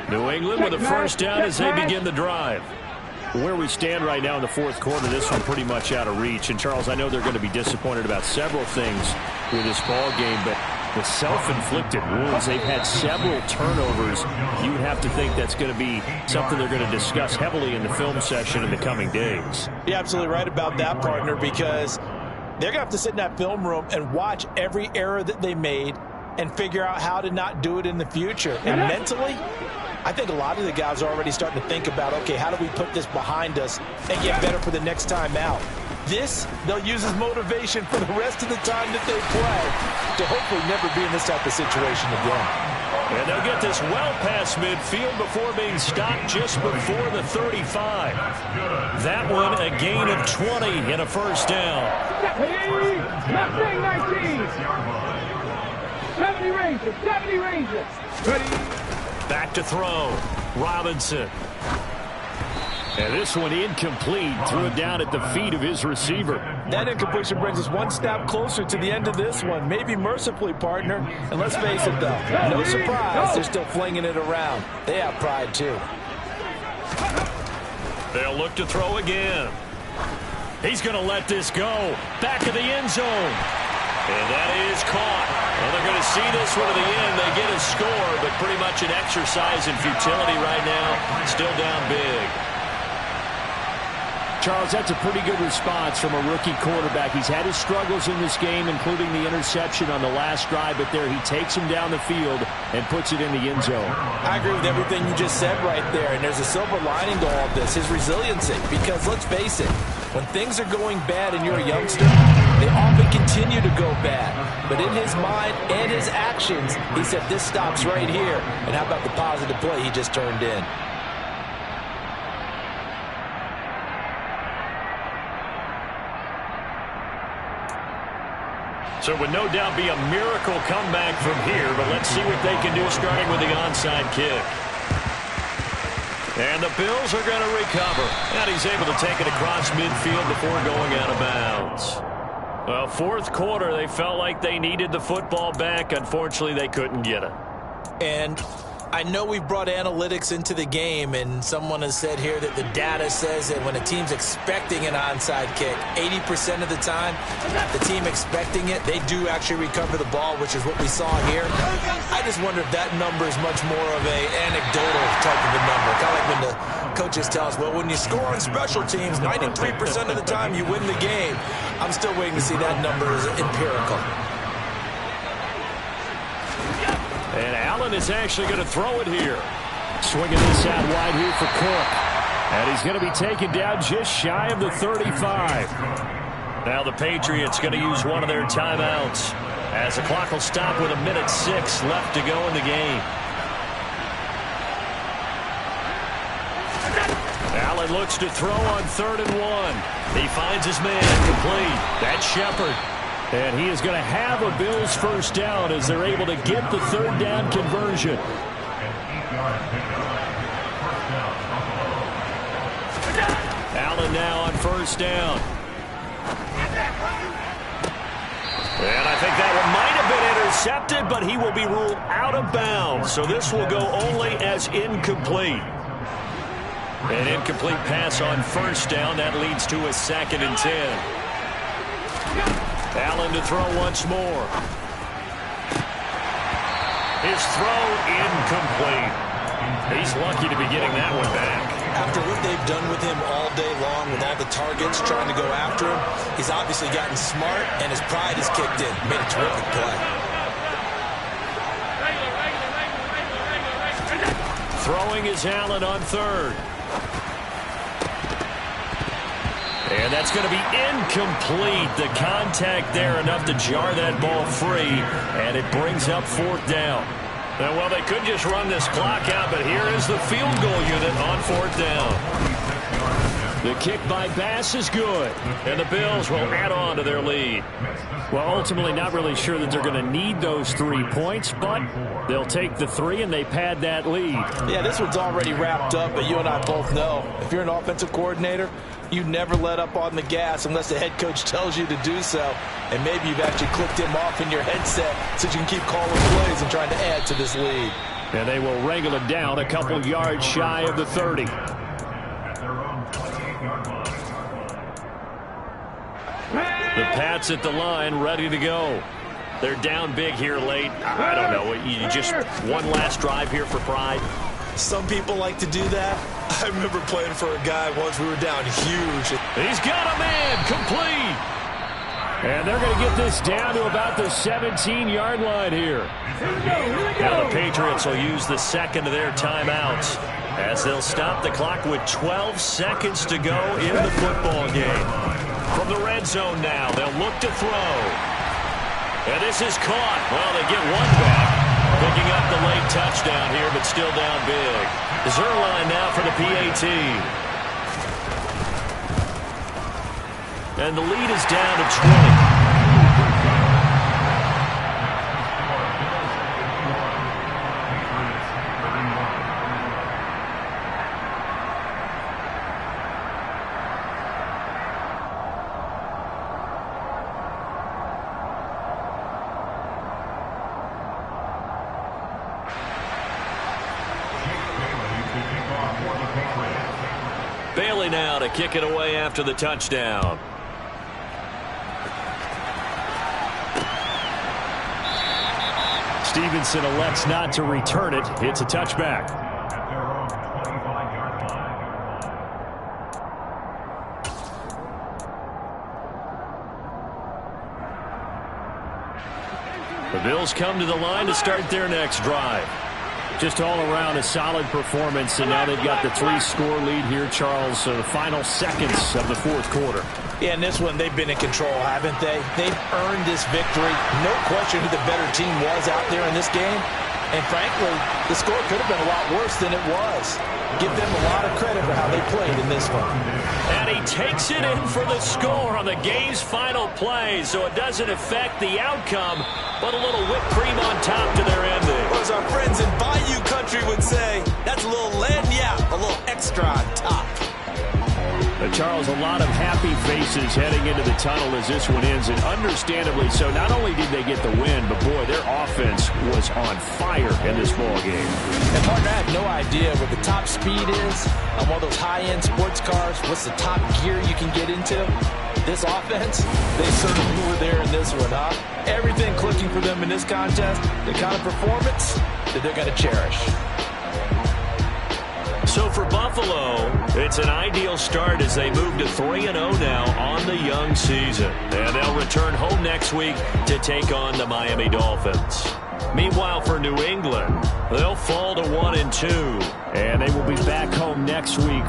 Speaker 2: New England with a first down as they begin the drive.
Speaker 4: Where we stand right now in the fourth quarter, this one pretty much out of reach. And, Charles, I know they're going to be disappointed about several things with this ball game, but the self-inflicted wounds, they've had several turnovers. You would have to think that's going to be something they're going to discuss heavily in the film session in the coming days.
Speaker 3: You're absolutely right about that, partner, because they're going to have to sit in that film room and watch every error that they made and figure out how to not do it in the future. And mentally, I think a lot of the guys are already starting to think about, okay, how do we put this behind us and get better for the next time out? This, they'll use as motivation for the rest of the time that they play to hopefully never be in this type of situation again.
Speaker 2: And they'll get this well past midfield before being stopped just before the 35. That one a gain of 20 and a first down.
Speaker 5: 70 Rangers, 70 Rangers. Ready.
Speaker 2: Back to throw. Robinson.
Speaker 4: And this one incomplete. Threw it down at the feet of his receiver.
Speaker 3: That incompletion brings us one step closer to the end of this one. Maybe mercifully, partner. And let's face it, though, no surprise, they're still flinging it around. They have pride, too.
Speaker 2: They'll look to throw again. He's going to let this go. Back of the end zone. And that is caught. Well, they're going to see this one to the end. They get a score, but pretty much an exercise in futility right now. Still down big.
Speaker 4: Charles, that's a pretty good response from a rookie quarterback. He's had his struggles in this game, including the interception on the last drive, but there he takes him down the field and puts it in the end zone.
Speaker 3: I agree with everything you just said right there, and there's a silver lining to all of this, his resiliency, because let's face it, when things are going bad and you're a youngster, they often continue to go bad. But in his mind and his actions, he said, this stops right here. And how about the positive play he just turned in?
Speaker 2: So it would no doubt be a miracle comeback from here, but let's see what they can do starting with the onside kick. And the Bills are going to recover. And he's able to take it across midfield before going out of bounds. Well, fourth quarter, they felt like they needed the football back. Unfortunately, they couldn't get it.
Speaker 3: And I know we've brought analytics into the game, and someone has said here that the data says that when a team's expecting an onside kick, 80% of the time, the team expecting it, they do actually recover the ball, which is what we saw here. I just wonder if that number is much more of an anecdotal type of a number. Kind of like when the coaches tell us, well, when you score on special teams, 93% of the time you win the game. I'm still waiting to see that number as empirical.
Speaker 2: And Allen is actually going to throw it here. Swinging this out wide here for Cook. And he's going to be taken down just shy of the 35. Now the Patriots going to use one of their timeouts as the clock will stop with 1:06 left to go in the game. Allen looks to throw on 3rd and 1. He finds his man complete. That's Shepard. And he is going to have a Bills first down as they're able to get the 3rd down conversion. Allen now on 1st down. And I think that one might have been intercepted, but he will be ruled out of bounds. So this will go only as incomplete. An incomplete pass on 1st down. That leads to a 2nd and 10. Allen to throw once more. His throw incomplete. He's lucky to be getting that one back.
Speaker 3: After what they've done with him all day long with all the targets trying to go after him, he's obviously gotten smart and his pride has kicked in. Made a terrific play.
Speaker 2: Throwing is Allen on 3rd. And that's going to be incomplete. The contact there enough to jar that ball free, and it brings up 4th down. Now, well, they could just run this clock out, but here is the field goal unit on 4th down. The kick by Bass is good, and the Bills will add on to their lead. Well, ultimately not really sure that they're going to need those 3 points, but they'll take the 3 and they pad that lead.
Speaker 3: Yeah, this one's already wrapped up, but you and I both know if you're an offensive coordinator, you never let up on the gas unless the head coach tells you to do so. And maybe you've actually clicked him off in your headset so you can keep calling plays and trying to add to this lead.
Speaker 2: And they will wrangle it down a couple yards shy of the 30. The Pats at the line, ready to go. They're down big here late. I don't know. You just one last drive here for pride.
Speaker 3: Some people like to do that. I remember playing for a guy once. We were down huge.
Speaker 2: He's got a man complete. And they're going to get this down to about the 17-yard line here. Now the Patriots will use the 2nd of their timeouts as they'll stop the clock with 12 seconds to go in the football game. From the red zone now, they'll look to throw. And this is caught. Well, they get one back. Picking up the late touchdown here, but still down big. Zerline now for the PAT. And the lead is down to 20. Bailey now to kick it away after the touchdown. Stevenson elects not to return it. It's a touchback. The Bills come to the line to start their next drive. Just all around a solid performance, and now they've got the 3-score lead here, Charles. So the final seconds of the fourth quarter.
Speaker 3: Yeah, in this one, they've been in control, haven't they? They've earned this victory. No question who the better team was out there in this game. And frankly, the score could have been a lot worse than it was. Give them a lot of credit for how they played in this one.
Speaker 2: And he takes it in for the score on the game's final play, so it doesn't affect the outcome, but a little whipped cream on top to their ending.
Speaker 7: Or as our friends in Bayou Country would say, that's a little lagniappe, a little extra on top.
Speaker 2: Charles, a lot of happy faces heading into the tunnel as this one ends, and understandably so. Not only did they get the win, but boy, their offense was on fire in this ball game.
Speaker 3: And partner, I have no idea what the top speed is on one of those high-end sports cars. What's the top gear you can get into? This offense, they certainly were there in this one, huh? Everything clicking for them in this contest, the kind of performance that they're going to cherish.
Speaker 2: So for Buffalo, it's an ideal start as they move to 3-0 now on the young season. And they'll return home next week to take on the Miami Dolphins. Meanwhile, for New England, they'll fall to 1-2.
Speaker 4: And they will be back home next week.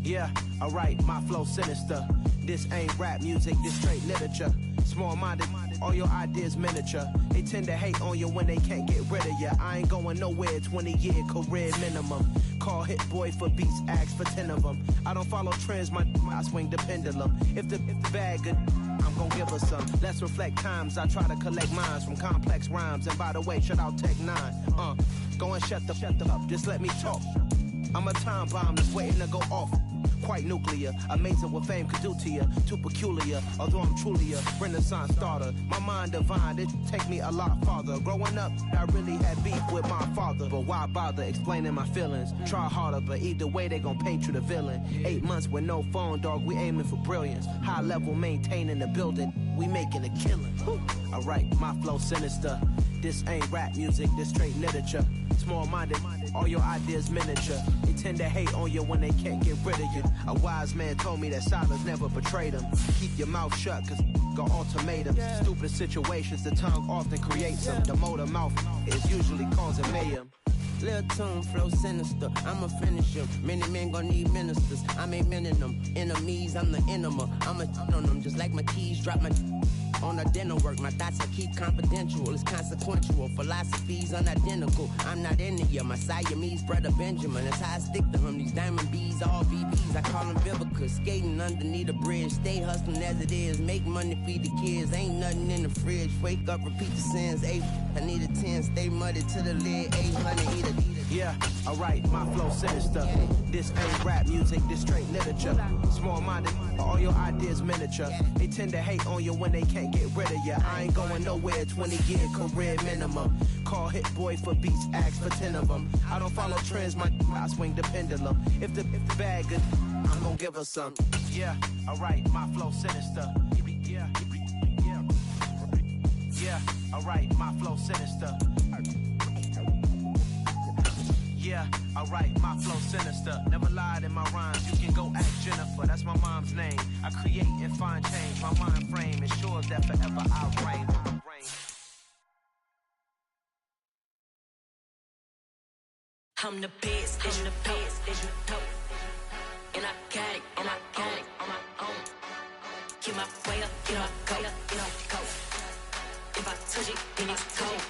Speaker 1: Yeah, alright, my flow sinister. This ain't rap music, this straight literature. Small-minded, all your ideas miniature. They tend to hate on you when they can't get rid of you. I ain't going nowhere, 20-year career minimum. Call Hit Boy for beats, ask for 10 of them. I don't follow trends, I swing the pendulum. If the bag good, I'm gonna give her some. Let's reflect times, I try to collect minds from complex rhymes. And by the way, shout out Tech 9. Go and shut the up, just let me talk. I'm a time bomb that's waiting to go off. Quite nuclear, amazing what fame could do to you. Too peculiar, although I'm truly a renaissance starter. My mind divine, it take me a lot farther. Growing up, I really had beef with my father. But why bother explaining my feelings? Try harder, but either way they gon' paint you the villain. 8 months with no phone, dog, we aiming for brilliance. High level maintaining the building, we making a killing. Alright, my flow sinister. This ain't rap music, this straight literature. Small-minded, all your ideas miniature. They tend to hate on you when they can't get rid of you. A wise man told me that silence never betrayed him. Keep your mouth shut, cause got ultimatums. Stupid situations, the tongue often creates them. The motor mouth is usually causing mayhem.
Speaker 8: Lil' tune, flow sinister, I'm a finisher. Many men gon' need ministers, I'm a men in them. Enemies, I'm the enema. I'm a on them, just like my keys, drop my on a dental work. My thoughts I keep confidential, it's consequential. Philosophies unidentical, I'm not into you. My Siamese brother Benjamin, that's how I stick to him. These diamond bees, all BBs, I call them Vivica. Skating underneath a bridge, stay hustling as it is. Make money, feed the kids, ain't nothing in the fridge. Wake up, repeat the sins, 8, I need a 10. Stay muddy to the lid, 800, eat a.
Speaker 1: Yeah, alright, my flow sinister. This ain't rap music, this straight literature. Small-minded, all your ideas miniature. They tend to hate on you when they can't get rid of you. I ain't going nowhere, 20-year career minimum. Call Hit Boy for beats, ask for 10 of them. I don't follow trends, I swing the pendulum. If the bag good, I'm gonna give her some. Yeah, alright, my flow sinister. Yeah, alright, my flow sinister. Yeah, alright, my flow sinister. Never lied in my rhymes, you can go ask Jennifer. That's my mom's name. I create and find change. My mind frame ensures that forever I reign.
Speaker 9: I'm the best, I'm the best, as you know. And I got it, on my own. Get my way up, get my go, go. If I touch it, then it's cold,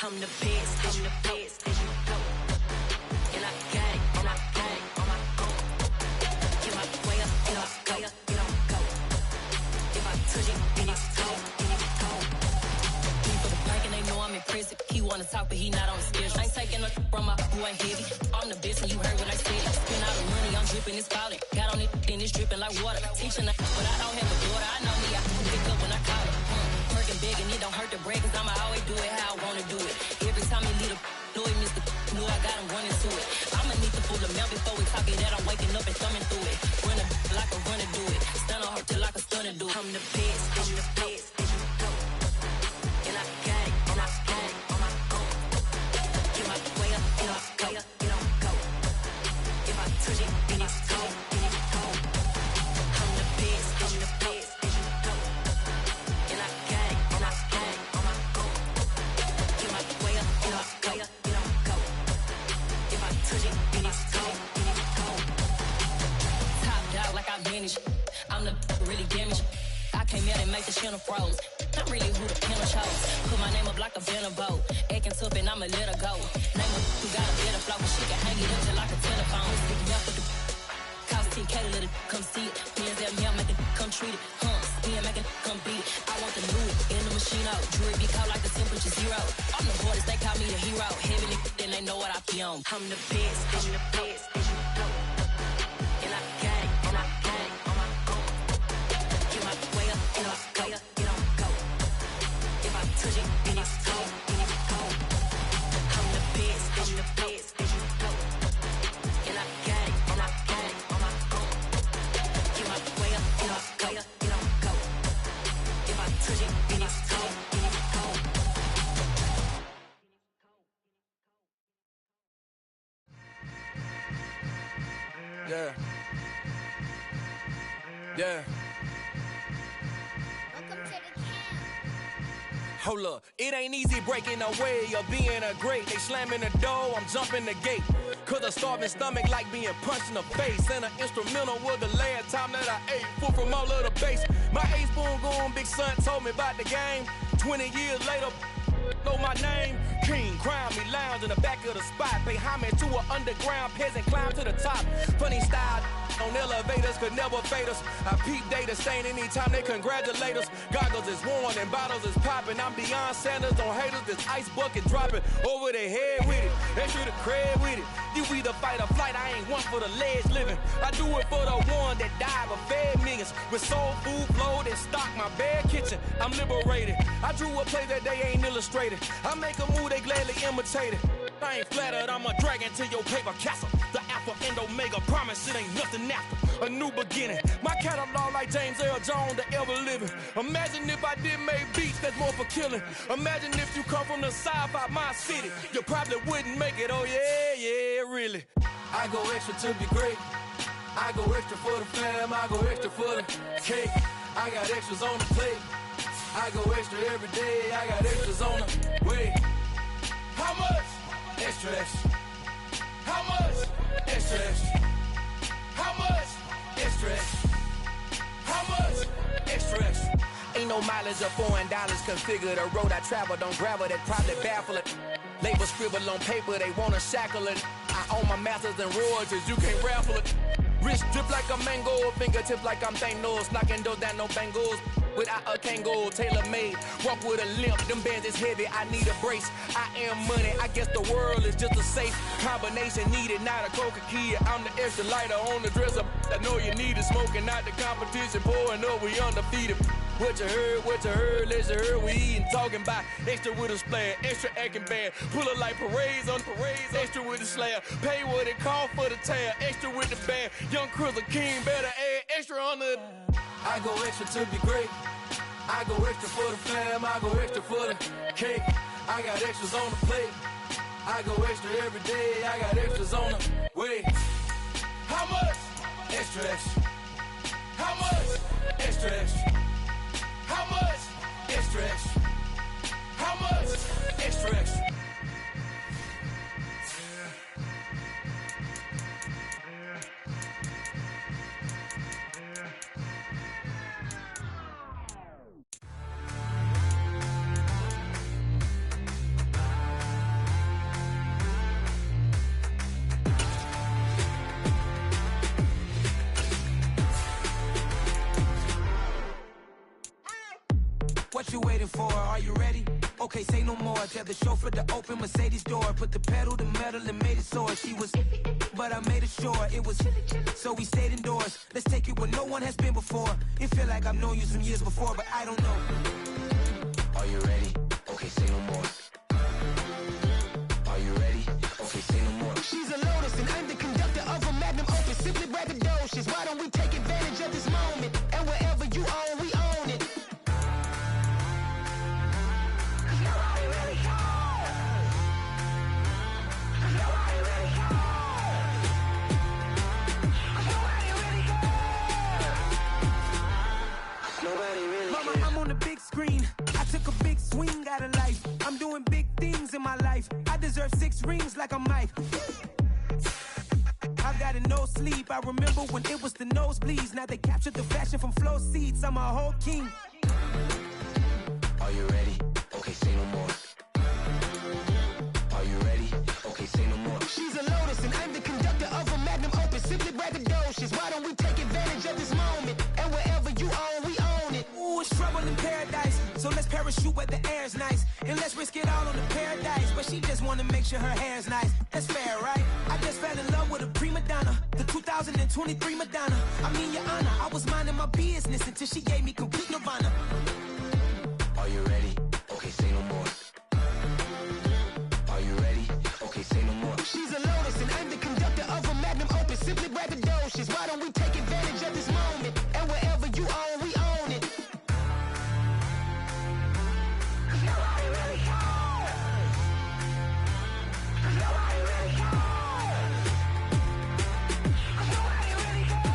Speaker 9: I'm the best, as you know. And I got it, on my own. Get my way up, get my go. If I touch it, then it's cold, People like and they know I'm impressive. He wanna talk, but he not on the schedule. I ain't taking no from my boy heavy. I'm the best, and you heard what I said. Spend all the money, I'm dripping, it's falling. Got on it, then it's dripping like water. Teaching her, but I don't have a daughter. I know me, I pick up when I call her. Working big, and it don't hurt to break, cause I'ma always do it how I wanna do it. Every time he lead a know he missed the know I got him running to it. I'ma need to pull the mail before we talk it that I'm waking up and thumbing through it. Run a like a runner do it. Stun on her till like a stunner do it. I'm the best, I'm the best, as you know. And I got it, on my own. Get my way up, get my go. If I touch it, then it's cold, I'm the best, as you know. And I got it, on my own. Get my way up, get my go. If I touch it, then it's cold, Top dog like I vanish. I'm the really damaged. I I came out and make the channel froze. I'm really who the piano chose. Put my name up like a venom boat. Acting tough and I'ma let her go. Name her who got a better flow. She can hang it up just like a telephone. Stick me up with the cost 10K to let it come see it. Hands out me, I make it come treat it. Spin, make it come beat it. I want the new in the machine out. Jewelry be cold like the temperature 0. I'm the boys, they call me the hero. Heavy nigga, then they know what I be on. I'm the best, I'm the best, and you know. And I got it, and I got it on my own. Get my way up, get up, way up, get on, go. If I touch it, then it's cold, then it's cold. I'm the best, and you know. And I got it, and I got it on my own. Get my way up, get up, way up, get on, go. If I touch it, then it's cold, then it's cold.
Speaker 10: Yeah. Yeah. Hold up, it ain't easy breaking away or being a great. They slamming the door, I'm jumping the gate. Cause a starving stomach like being punched in the face. And an instrumental was the last time that I ate food from all of the bass. My ace spoon going, big son told me about the game. 20 years later, know my name. King, crown me, lounge in the back of the spot. Pay homage to an underground peasant, climb to the top. Funny style on elevators could never fade us. I peep data stain anytime they congratulate us. Goggles is worn and bottles is popping. I'm beyond Sanders on haters, this ice bucket dropping over their head with it. They should have cred with it. You either fight or flight, I ain't one for the ledge living. I do it for the one that died but fed millions. With soul food flowed and stock my bad kitchen. I'm liberated. I drew a play that they ain't illustrated. I make a move, they gladly imitate it. I ain't flattered, I'm a dragon to your paper castle. The Alpha and Omega, promise it ain't nothing after. A new beginning. My catalog like James Earl Jones, the ever living. Imagine if I did make beats that's more for killing. Imagine if you come from the sci-fi, my city. You probably wouldn't make it, oh yeah, really. I go extra to be great. I go extra for the fam, I go extra for the cake. I got extras on the plate. I go extra every day, I got extras on the way. How much? Extra, extra. How much? Extra, extra. How much? Extra, extra. How much? Extra, extra. Ain't no mileage or $4 configure the road I travel. Don't gravel that probably baffle it. Label scribble on paper, they wanna shackle it. I own my masters and royalties, you can't raffle it. Wrist drip like a mango, fingertip like I'm Thanos. Knocking doors down, no bangles. Without a Kango, tailor-made. Walk with a limp, them bands is heavy, I need a brace. I am money, I guess the world is just a safe combination needed, not a Coca-Cola. I'm the extra lighter on the dresser. I know you need it, smoking out the competition, pouring up, we undefeated. What you heard, let's you heard, we eating, talking about extra with a splash, extra acting bad, pull it like parades on parades, extra with the slab, pay what it cost for the tab, extra with the band, young Chris a king, better add extra on the. I go extra to be great, I go extra for the fam, I go extra for the cake, I got extras on the plate, I go extra every day, I got extras on the way. How much? Extra, extra. How much? Extra, extra. How much? Extra, extra. How much? Extra, extra.
Speaker 8: What you waiting for? Are you ready? Okay, say no more. Tell the chauffeur to open Mercedes door. Put the pedal to metal and made it soar. She was, but I made it sure it was. So we stayed indoors. Let's take it where no one has been before. It feel like I've known you some years before, but I don't know. Are you ready? Okay, say no more. Are you ready? Okay, say no more. She's a Lotus and I'm the conductor of a magnum opus. Simply braggadocious. Why don't we take advantage of this moment? And wherever you own, we own it. I'm on the big screen. I took a big swing out of life. I'm doing big things in my life. I deserve 6 rings like a Mike. I've got no sleep.
Speaker 1: deep. I remember when it was the nosebleeds. Now they captured the fashion from flow seats. I'm a whole king.
Speaker 8: Are you ready? Okay, say no more. Are you ready? Okay, say no more. She's a lotus and I'm the conductor of a magnum opus. Simply braggadocious. Why don't we take advantage of this moment? And wherever you own, we own it.
Speaker 1: Ooh, it's trouble in paradise. So let's parachute where the air's nice. And let's risk it all on the paradise. But she just wanna make sure her hair's nice. That's fair, right? I just fell in love with a prima donna. The 2023 Madonna. I mean, your honor, I was minding my business until she gave me complete nirvana.
Speaker 8: Are you ready? Okay, say no more. Are you ready? Okay, say no more. She's a lotus and I'm the conductor of a magnum opus. Simply braggadocious. Why don't we take advantage of this moment? And wherever you own, we own it. Nobody really cares. Nobody really cares. Nobody really cares.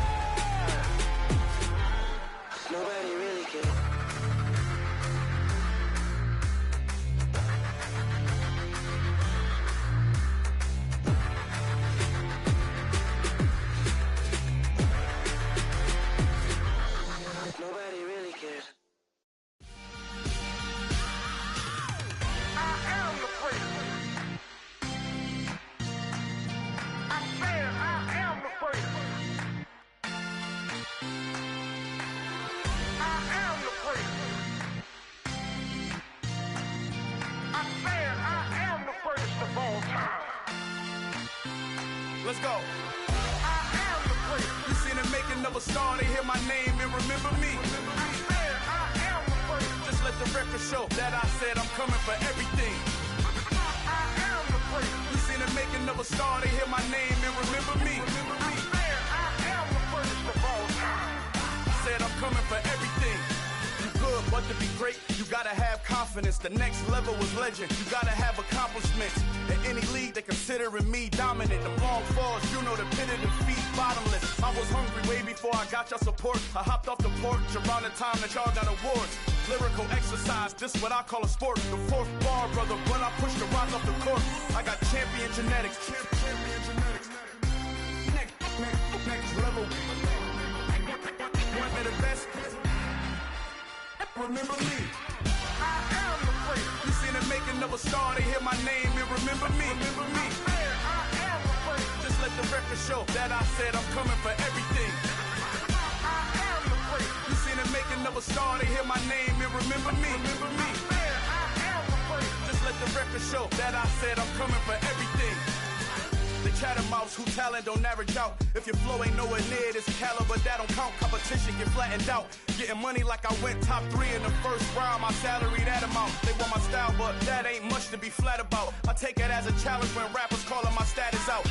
Speaker 8: Nobody really cares. Nobody really cares. I am the prince. I said I am the prince. I am the prince. I said I am the first of all time.
Speaker 10: Let's go.
Speaker 8: I am the prince.
Speaker 10: You seen the making of a star, they hear my name and remember me.
Speaker 8: I said I am the prince.
Speaker 10: Just let the record show that I said I'm coming for everything.
Speaker 8: I am the prince.
Speaker 10: You seen the making of a star, they hear my name and remember me.
Speaker 8: I said I am the first of all time.
Speaker 10: Said I'm coming for everything. You good, but to be great, you gotta have confidence. The next level was legend. You gotta have accomplishments. In any league, they considering me dominant. The long falls, you know the pit of defeat, bottomless. I was hungry way before I got your support. I hopped off the porch around the time that y'all got awards. Lyrical exercise, this what I call a sport. The fourth bar, brother, when I push the rock off the court. I got champion genetics. Champion genetics. Next level. One of the best. Remember me.
Speaker 8: I am the prince.
Speaker 10: You seen the making of a star, they hear my name and remember me. Remember me.
Speaker 8: I said I am the prince.
Speaker 10: Just let the record show that I said I'm coming for everything.
Speaker 8: I am the prince.
Speaker 10: You seen the making of a star, they hear my name and remember me. Remember me.
Speaker 8: I said I am the prince.
Speaker 10: Just let the record show that I said I'm coming for everything. The chattermouths who talent don't average out. If your flow ain't nowhere near this caliber, that don't count. Competition get flattened out. Getting money like I went top 3 in the first round. My salary that amount. They want my style, but that ain't much to be flat about. I take it as a challenge when rappers calling my status out.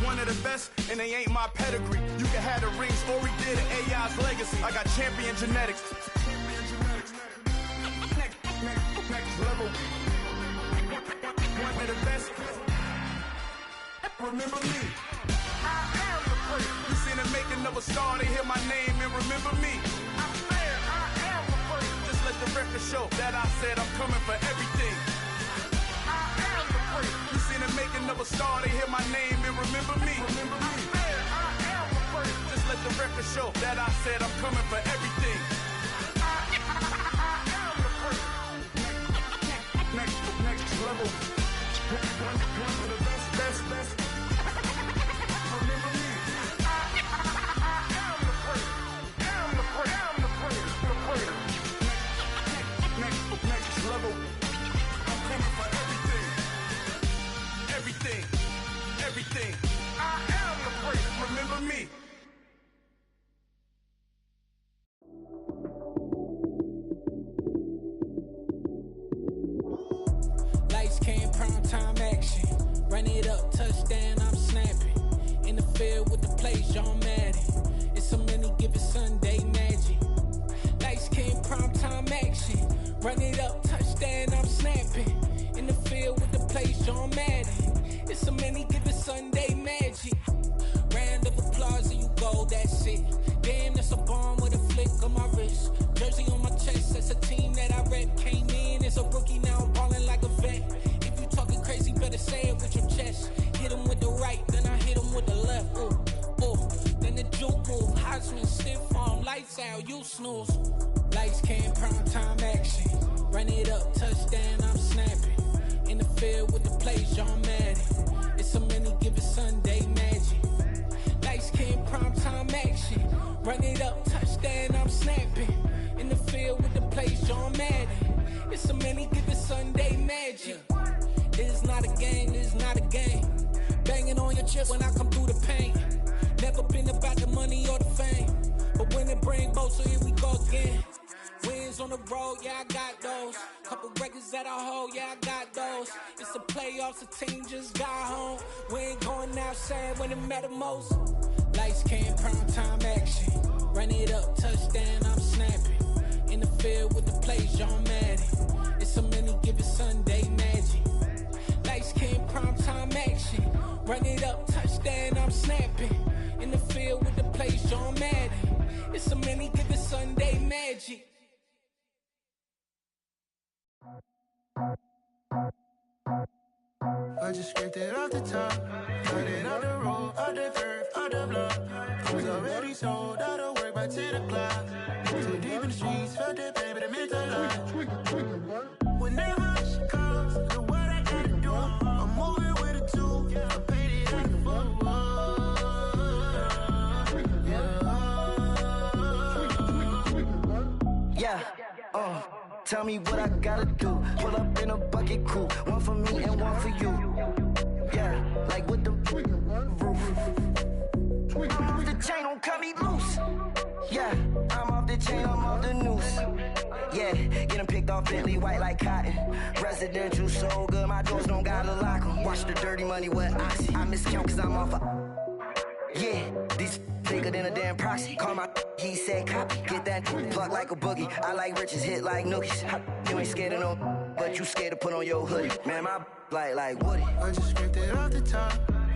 Speaker 10: One of the best, and they ain't my pedigree. You can have the rings, or we did it, AI's legacy. I got champion genetics. Next level. One of the best. Remember me.
Speaker 8: I am the prince.
Speaker 10: You seen the making of a star, they hear my name and remember me.
Speaker 8: I said I am the prince.
Speaker 10: Just let the record show that I said I'm coming for everything.
Speaker 8: I am the prince.
Speaker 10: You seen the making of a star, they hear my name and remember me. Remember me.
Speaker 8: I said I am the prince.
Speaker 10: Just let the record show that I said I'm coming for everything.
Speaker 8: I am the prince.
Speaker 10: Next level. One of the best. Remember me.
Speaker 8: I am the prince. Am the prince. Am the prince. The prince.
Speaker 10: Next level. I'm coming for everything. Everything.
Speaker 8: I am the prince.
Speaker 10: Remember me.
Speaker 11: Lights came, prime time action. Run it up, touchdown, I'm snapping. In the field with the plays, John Madden. It's so many, give it Sunday magic. Lights came, prime time action. Run it up, touchdown, I'm snapping. In the field with the plays, John Madden. It's so many, give it Sunday magic. Round of applause and you go, that's it. Damn, that's a bomb with a flick on my wrist. Jersey on my chest, that's a team that I rep. Came in as a rookie, now I'm ballin' like a vet. If you talking crazy, better say it with your chest. Hit him with the right, then I hit him with the left. Ooh, ooh. lights out, you snooze. Lights came, prime time action. Run it up, touchdown, I'm snapping. In the field with the plays, John Madden. It's a many given Sunday magic. Lights came, prime time action. Run it up, touchdown, I'm snapping. In the field with the plays, John Madden. It's a many given Sunday magic. It's not a game, it's not a game. Banging on your chest when I come through the pain. Never been about the money or the fame. But when it bring both, so here we go again. Wins on the road, yeah, I got those. Couple records that I hold, yeah, I got those. It's the playoffs, the team just got home. We ain't going outside when it matter most. Lights came, prime time action. Run it up, touchdown, I'm snapping. In the field with the plays, John Madden. It's a many given Sunday magic. Lights came, prime time action. Run it up, touchdown, I'm snapping. In the field with the plays, John Madden. It's a many given Sunday magic.
Speaker 1: I just scraped it off the top, cut it out the road, out the curve, out the block. I was already sold, out of work by 10 o'clock. Too deep in the streets, felt that baby, that meant a lot. Whenever she calls, the what I gotta do, I'm moving with a two. I paid it out the football.
Speaker 12: Yeah, tell me what I gotta do. Pull up in a bucket crew, one for me and one for you. Yeah, like with the roof. I'm off the chain, don't cut me loose. Yeah, I'm off the chain, I'm off the noose. Yeah, getting picked off Bentley, white like cotton. Residential so good, my doors don't gotta lock 'em. Watch the dirty money with oxy. I miscount cause I'm off yeah, these bigger than a damn proxy. Call my he said copy. Get that plug like a boogie. I like riches, hit like nookies. You ain't scared of no, but you scared to put on your hoodie. Man, my like Woody.
Speaker 1: I just scraped it off the top,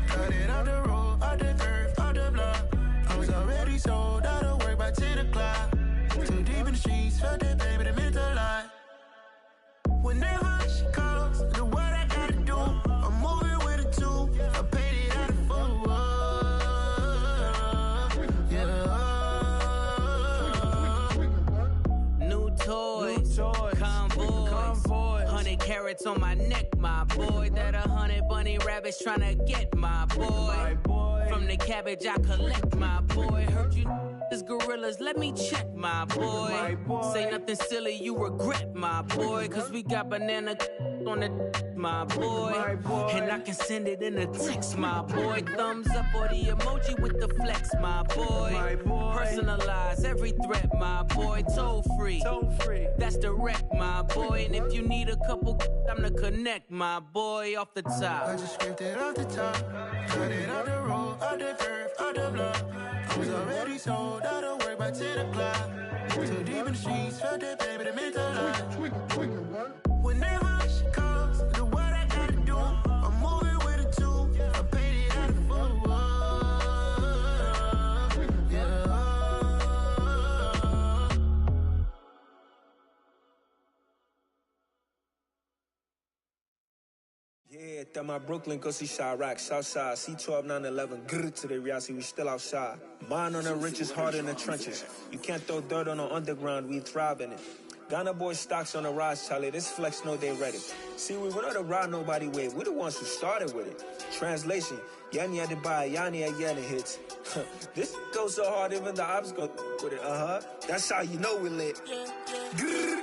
Speaker 1: cut it out the road, out the curve, out the block. I was already sold, out of work by 10 o'clock. Too deep in the streets, felt that baby, that meant a lot. Whenever she calls, the what I gotta do, I'm moving with a two. I paid it out of football.
Speaker 8: Toys, convoys, 100 carats on my neck, my boy. That 100 bunny rabbits tryna get my boy. From the cabbage I collect, my boy. Heard you is gorillas, let me check, my boy. Say nothing silly, you regret, my boy. Cause we got banana on the my boy. And I can send it in a text, my boy. Thumbs up or the emoji with the flex, my boy. Personalize every threat, my boy. Toll free, that's direct, my boy. And if you need a couple, I'm the connect, my boy. Off the top,
Speaker 1: I just scraped it off the top, cut it out the road, out the curve, out the block. I was already sold, out of work by 10 o'clock. Too deep in the streets, felt that baby, that meant a lot. Whenever she calls, the what I gotta do, I'm moving with a two. I paid it out of football.
Speaker 13: Yeah, that my Brooklyn, go see Chirac, Southside, C12, 911, grrr to the reality, we still outside. Mine on the richest, heart in the trenches. You can't throw dirt on the underground, we thrive in it. Ghana boy stocks on the rise, Charlie, this flex know they ready. See, we went on the ride nobody with, we the ones who started with it. Translation, Yanni had to buy, Yanni had yelling hits. This goes so hard, even the ops go with it, That's how you know we lit. Grrr,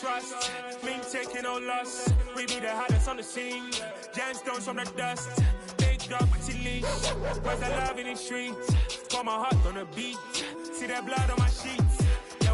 Speaker 14: trust, me taking no loss. We be the hottest on the scene. Gemstones from the dust. Big dog with your leash. Where's the love in the streets? Got my heart on the beat. See that blood on my sheets. Yeah,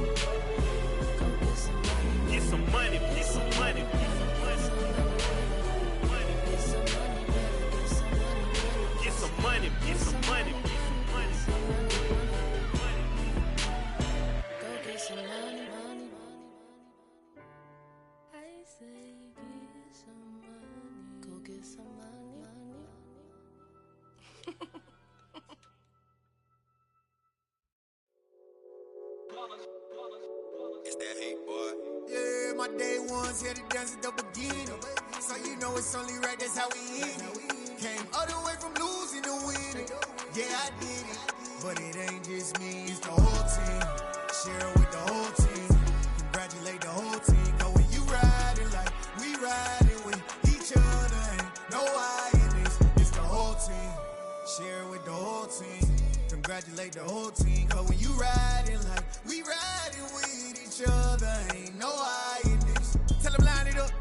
Speaker 15: It's that hate, boy.
Speaker 16: Yeah, my day ones here to dance at the beginning. So you know it's only right, that's how we end it. Came all the way from losing to winning. Yeah, I did it. But it ain't just me, it's the whole team. Share it with the whole team. Congratulate the whole team. Cause when you riding like we riding with each other, ain't no I in this. It's the whole team. Share it with the whole team. Congratulate the whole team. Cause when you riding like we riding with each other, ain't no I in this. Tell them line it up.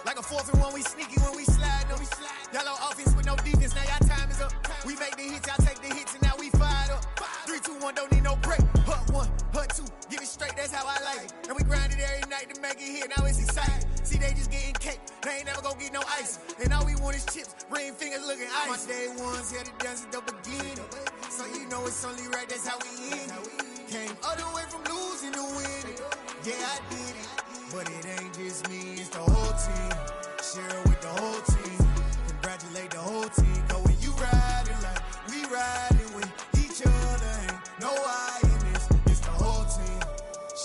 Speaker 16: Like a 4th and 1, we sneaky when we slide. No, we slide. Y'all on offense with no defense, now y'all time is up. We make the hits, y'all take the hits, and now we fired up. 3, 2, 1, don't need no break. Hut 1, hut 2, give it straight, that's how I like it. And we grind it every night to make it here, now it's exciting. See, they just getting cake, they ain't never gonna get no ice. And all we want is chips, ring fingers looking ice. My day ones here to dance at the beginning. So you know it's only right, that's how we end it. Came all the way from losing to winning. Yeah, I did it. But it ain't just me, it's the whole team. Share it with the whole team. Congratulate the whole team. Cause when you riding like we riding with each other, ain't no I in this. It's the whole team.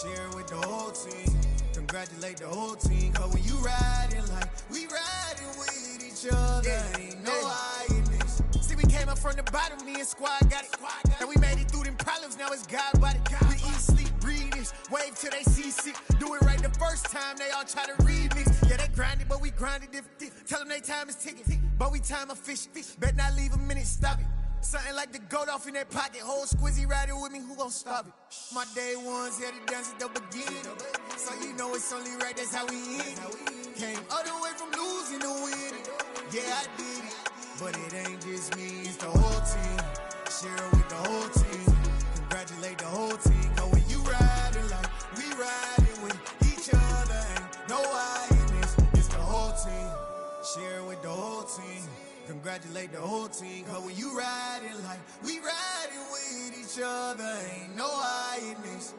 Speaker 16: Share it with the whole team. Congratulate the whole team. Cause when you riding like we riding with each other, ain't no I in this. See, we came up from the bottom, me and squad got it. And we made it through them problems, now it's God body. We eat, sleep, breathe this, wave till they see sick. Do it right the first time, they all try to remix. Yeah, they grinded, but we grinded different. Tell them they time is ticking, but we time a fish. Bet not leave a minute, stop it. Something like the goat off in that pocket. Whole squizzy riding with me, who gon' stop it? My day ones here to dance at the beginning. So you know it's only right, that's how we end it. Came all the way from losing to winning. Yeah, I did it. But it ain't just me, it's the whole team. Share it with the whole team. Congratulate the whole team. Cause when you riding like we riding with each other, ain't no I in this. It's the whole team. Share it with the whole team. Congratulate the whole team. Cause when you riding like we riding with each other, ain't no I in this.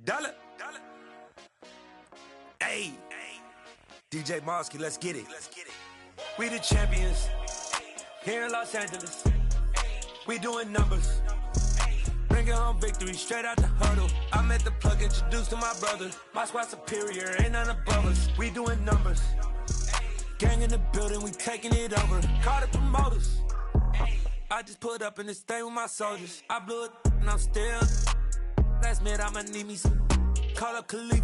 Speaker 17: Dollar. Hey. DJ Mosky, let's get it. We the champions here in Los Angeles. We doing numbers. Bringing home victory straight out the huddle. I'm at the plug, introduced to my brother. My squad superior, ain't none above us. We doing numbers. Gang in the building, we taking it over. Call the promoters. I just put up in this thing with my soldiers. I blew it and I'm still. Last minute I'ma need me some. Call up Khalifa.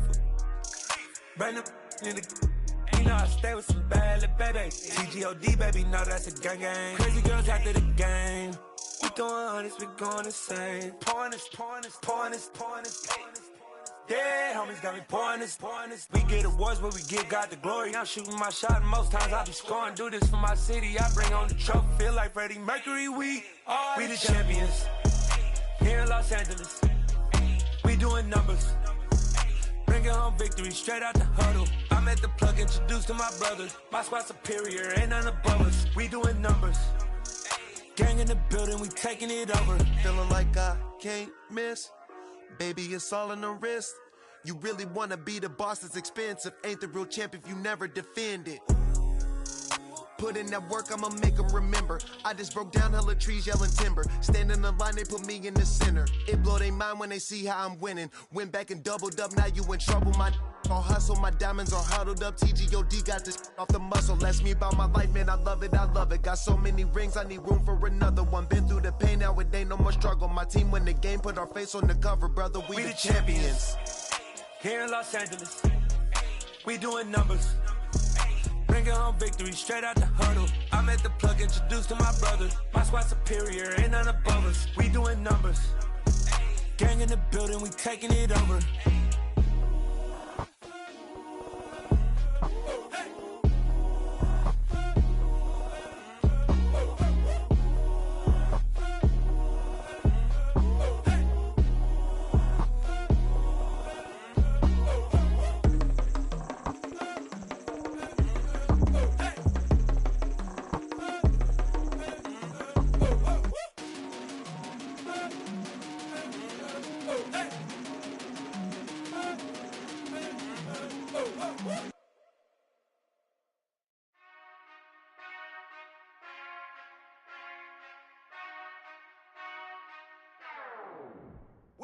Speaker 17: Bring them in the. You know I stay with some bad little baby. TGOD baby, know that's a gang gang. Crazy girls after the game. We going honest, we going insane. Pouring this. Yeah, homies got me pouring this. We get awards, but we give God the glory. I'm shooting my shot, and most times I be scoring. Do this for my city, I bring on the trophy. Feel like Freddie Mercury, we the champions. Here in Los Angeles. We doing numbers. Bringing home victory straight out the huddle. I'm at the plug, introduced to my brother. My squad superior, ain't none above us. We doing numbers. Gang in the building, we taking it over.
Speaker 18: Feeling like I can't miss. Baby, it's all in the wrist. You really wanna be the boss, it's expensive. Ain't the real champ if you never defend it. Put in that work, I'ma make them remember. I just broke down hella trees, yelling timber. Stand in the line, they put me in the center. It blow they mind when they see how I'm winning. Went back and doubled up, now you in trouble. My all hustle, my diamonds are huddled up. TGOD got this off the muscle. That's me about my life, man, I love it. Got so many rings, I need room for another one. Been through the pain, now it ain't no more struggle. My team win the game, put our face on the cover, brother. We the champions.
Speaker 17: Here in Los Angeles, we doing numbers. Bringing home victory straight out the huddle. I'm at the plug, introduced to my brother. My squad superior, ain't none above us. We doing numbers. Gang in the building, we taking it over.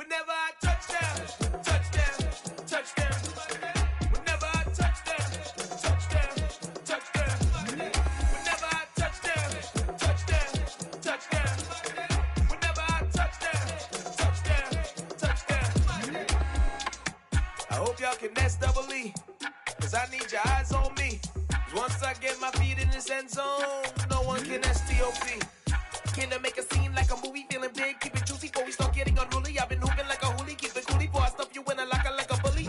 Speaker 19: Whenever I touchdown, touchdown, touchdown. Whenever I touchdown, touchdown, touchdown. Whenever I touchdown, touchdown, touchdown. Whenever I touchdown, touchdown, touchdown. I hope y'all can double E, cause I need your eyes on me. Once I get my feet in this end zone, no one can STOP. Can I make a scene like a movie, feeling big, keep it juicy before we start getting unruly. I've been hooping like a hoolie, keep it coolie before I stuff you in a locker like a bully.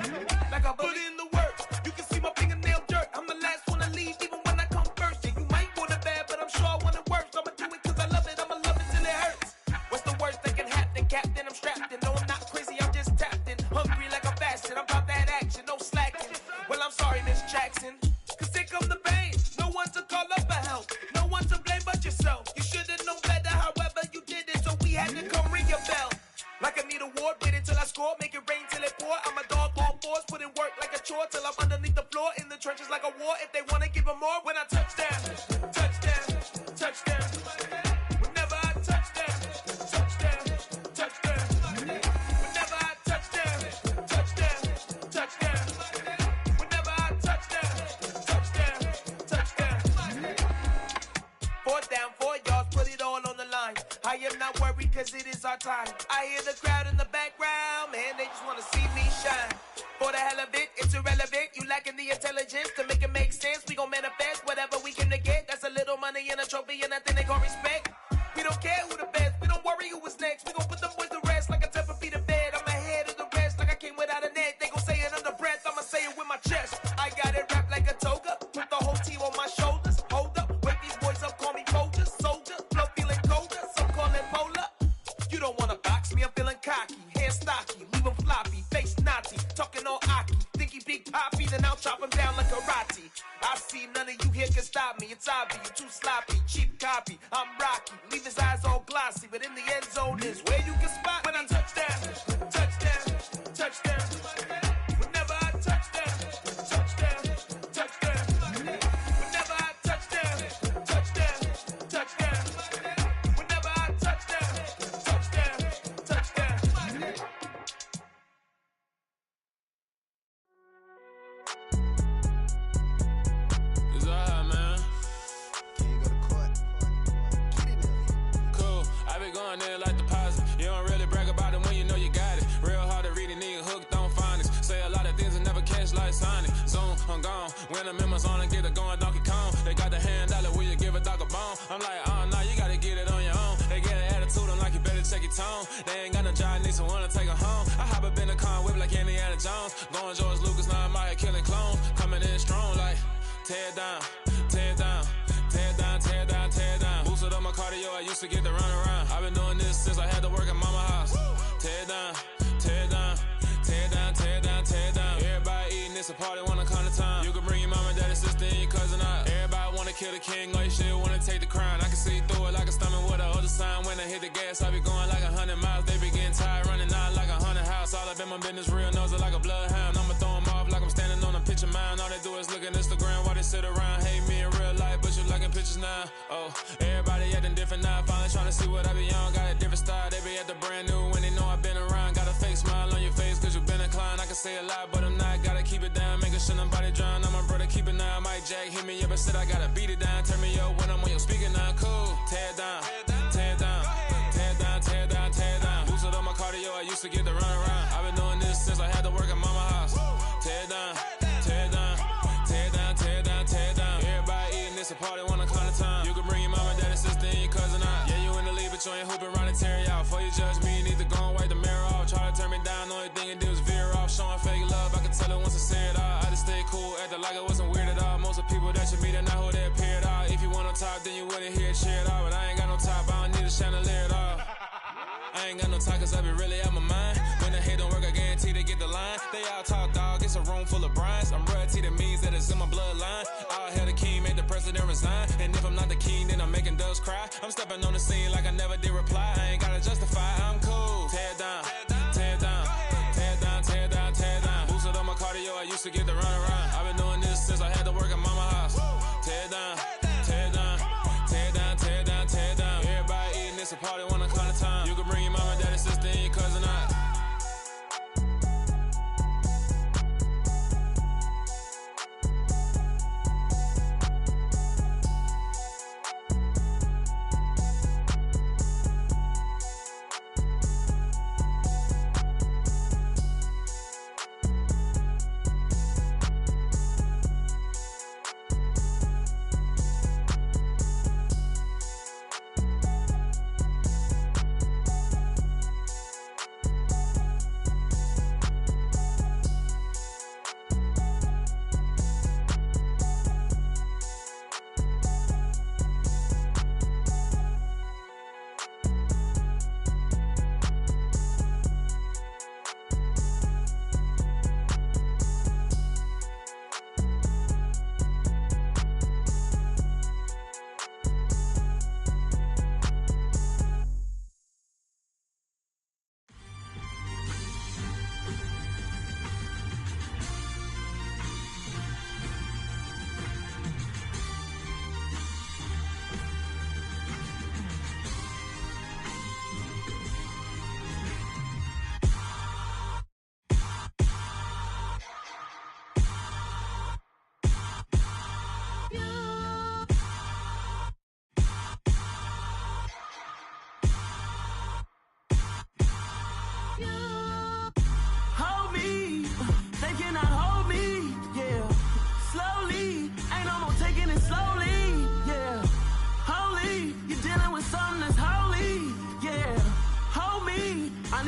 Speaker 19: Like a bully. Put in the work, you can see my fingernail dirt. I'm the last one to leave, even when I come first. Yeah, you might want it bad, but I'm sure I want it worse. I'ma do it cause I love it, I'ma love it till it hurts. What's the worst that can happen, Captain? I'm strapped in, no I'm not crazy, I'm just tapped in. Hungry like I'm fasting, I'm about that action, no slacking. Well, I'm sorry, Miss Jackson, cause here come the pain. No one to call up for help, no one to blame but yourself. You should've known better, however you did it, so we had to come ring your bell. Like I need a ward, wait until I score, make it rain till it pour. I'm a dog, all fours, put in work like a chore till I'm underneath the floor, in the trenches like a war. If they wanna give them more, when I touchdown, touchdown, touchdown. Whenever I touchdown, touchdown, touchdown. Whenever I touchdown, touchdown, touchdown. Whenever I touchdown, touchdown, touchdown. 4th down, 4 yards, put it all on the line. I am not worried cause it is our time. I hear the crowd in the background, man, they just wanna see me shine. For the hell of it, it's irrelevant. You lacking the intelligence to make it make sense. We gon' manifest whatever we can to get. That's a little money and a trophy and nothing they call respect. We don't care who the best, we don't worry who was next. We gon' put them boys to rest like a 10 feet of bed. I'm ahead of the rest like I came without a net. They gon' say it under breath, I'ma say it with my chest. I got it wrapped like a toga, put the whole team on my shoulders. Hold up, wake these boys up, call me Folger, soldier. Flow feeling colder, some call it polar. You don't wanna box me, I'm feeling cocky. Hair stocky, leave him floppy, face naughty. Talking all aki, think he big poppy, then I'll chop him down like karate. I see none of you here can stop me. It's obvious, you too sloppy, cheap copy. I'm Rocky, leave his eyes all glossy, but in the end zone is where you can spot when I touchdown, touchdown, touchdown. Whenever I touchdown, touchdown, touchdown. Whenever I touchdown, touchdown, touchdown. Whenever I touchdown, touchdown, touchdown.
Speaker 15: It's alright, man. Cool, I been going there like deposit. You don't really brag about it when you know you got it. Real hard to read it, nigga hooked on phonics. Say a lot of things and never catch like Sonic. Zoom, I'm gone. When the members on and get it going Donkey Kong. They got the hand dollar, will you give a dog a bone? I'm like, oh, nah, you gotta get it on your own. They get an attitude, I'm like, you better check your tone. They ain't got no job, need someone to take her home. I hop up in the car, whip like Indiana Jones. Going George Lucas, now I'm out here killing clones. Coming in strong like, tear down, tear down, tear down, tear down, tear down. Boosted up my cardio, I used to get to run around. I've been doing this since I had to work at mama house. Tear down, tear down, tear down, tear down, tear down. Everybody eating, it's a party, wanna come to time. You can bring your mama, daddy, sister, and your cousin out. Everybody wanna kill the king, or you shit wanna take the crown. I can see through it like a stomach with a other sign. When I hit the gas, I be going like 100 miles. They be getting tired, running out like 100 house. All up in my business, real nose like a bloodhound. I'ma throw 'em off like I'm standing on a picture mound. All they do is look at Instagram while they sit around. Hate me in real life, but you liking pictures now. Oh, everybody acting different now. Finally trying to see what I be on. Got a different style, they be at the brand new when they know I've been around. Got a fake smile on your face cause you been inclined. I can say a lot, but I'm not. Gotta keep it down, making sure nobody drown. I'm my brother, keep it now. Mike Jack hit me up and said I gotta beat it down. Turn me up when I'm on your speaker now. Cool, tear down, tear down, tear down, tear down, tear down. Boosted up my cardio, I used to get to run around. I've been doing this since I had to work at mama house. Tear down, tear down, tear down, tear down, tear down. Everybody eating, it's a party, wanna come to time. You can bring your mama, daddy, sister, and your cousin out. Yeah, you in the lead, but you ain't hooping around and tear out. Before you judge me, you need to go and wipe the mirror off. Try to turn me down, only thing it did was veer off. Showing fake love, I can tell it once I say it all. I just stay cool, acting like I wasn't weird at all. Most of the people that you meet are not who they appear at all. If you want on top, then you wouldn't hear it cheer at all. But I ain't got no top, I don't need a chandelier at all. I ain't got no time cause I be really out my mind. When the hate don't work, I guarantee they get the line. They all talk dog, it's a room full of brines. I'm royalty, that means that it's in my bloodline. All hell the king, made the president resign. And if I'm not the king, then I'm making doves cry. I'm stepping on the scene like I never did reply. I ain't gotta justify, I'm cool. Tear down, tear down, tear down, tear down, tear down. Boosted up my cardio, I used to get to run around. I've been doing this since I had to work at mama house. Tear down, tear down, tear down, tear down, tear down. Everybody eating, it's a party, wanna come to time. You can bring your mama, daddy, sister, and your cousin out.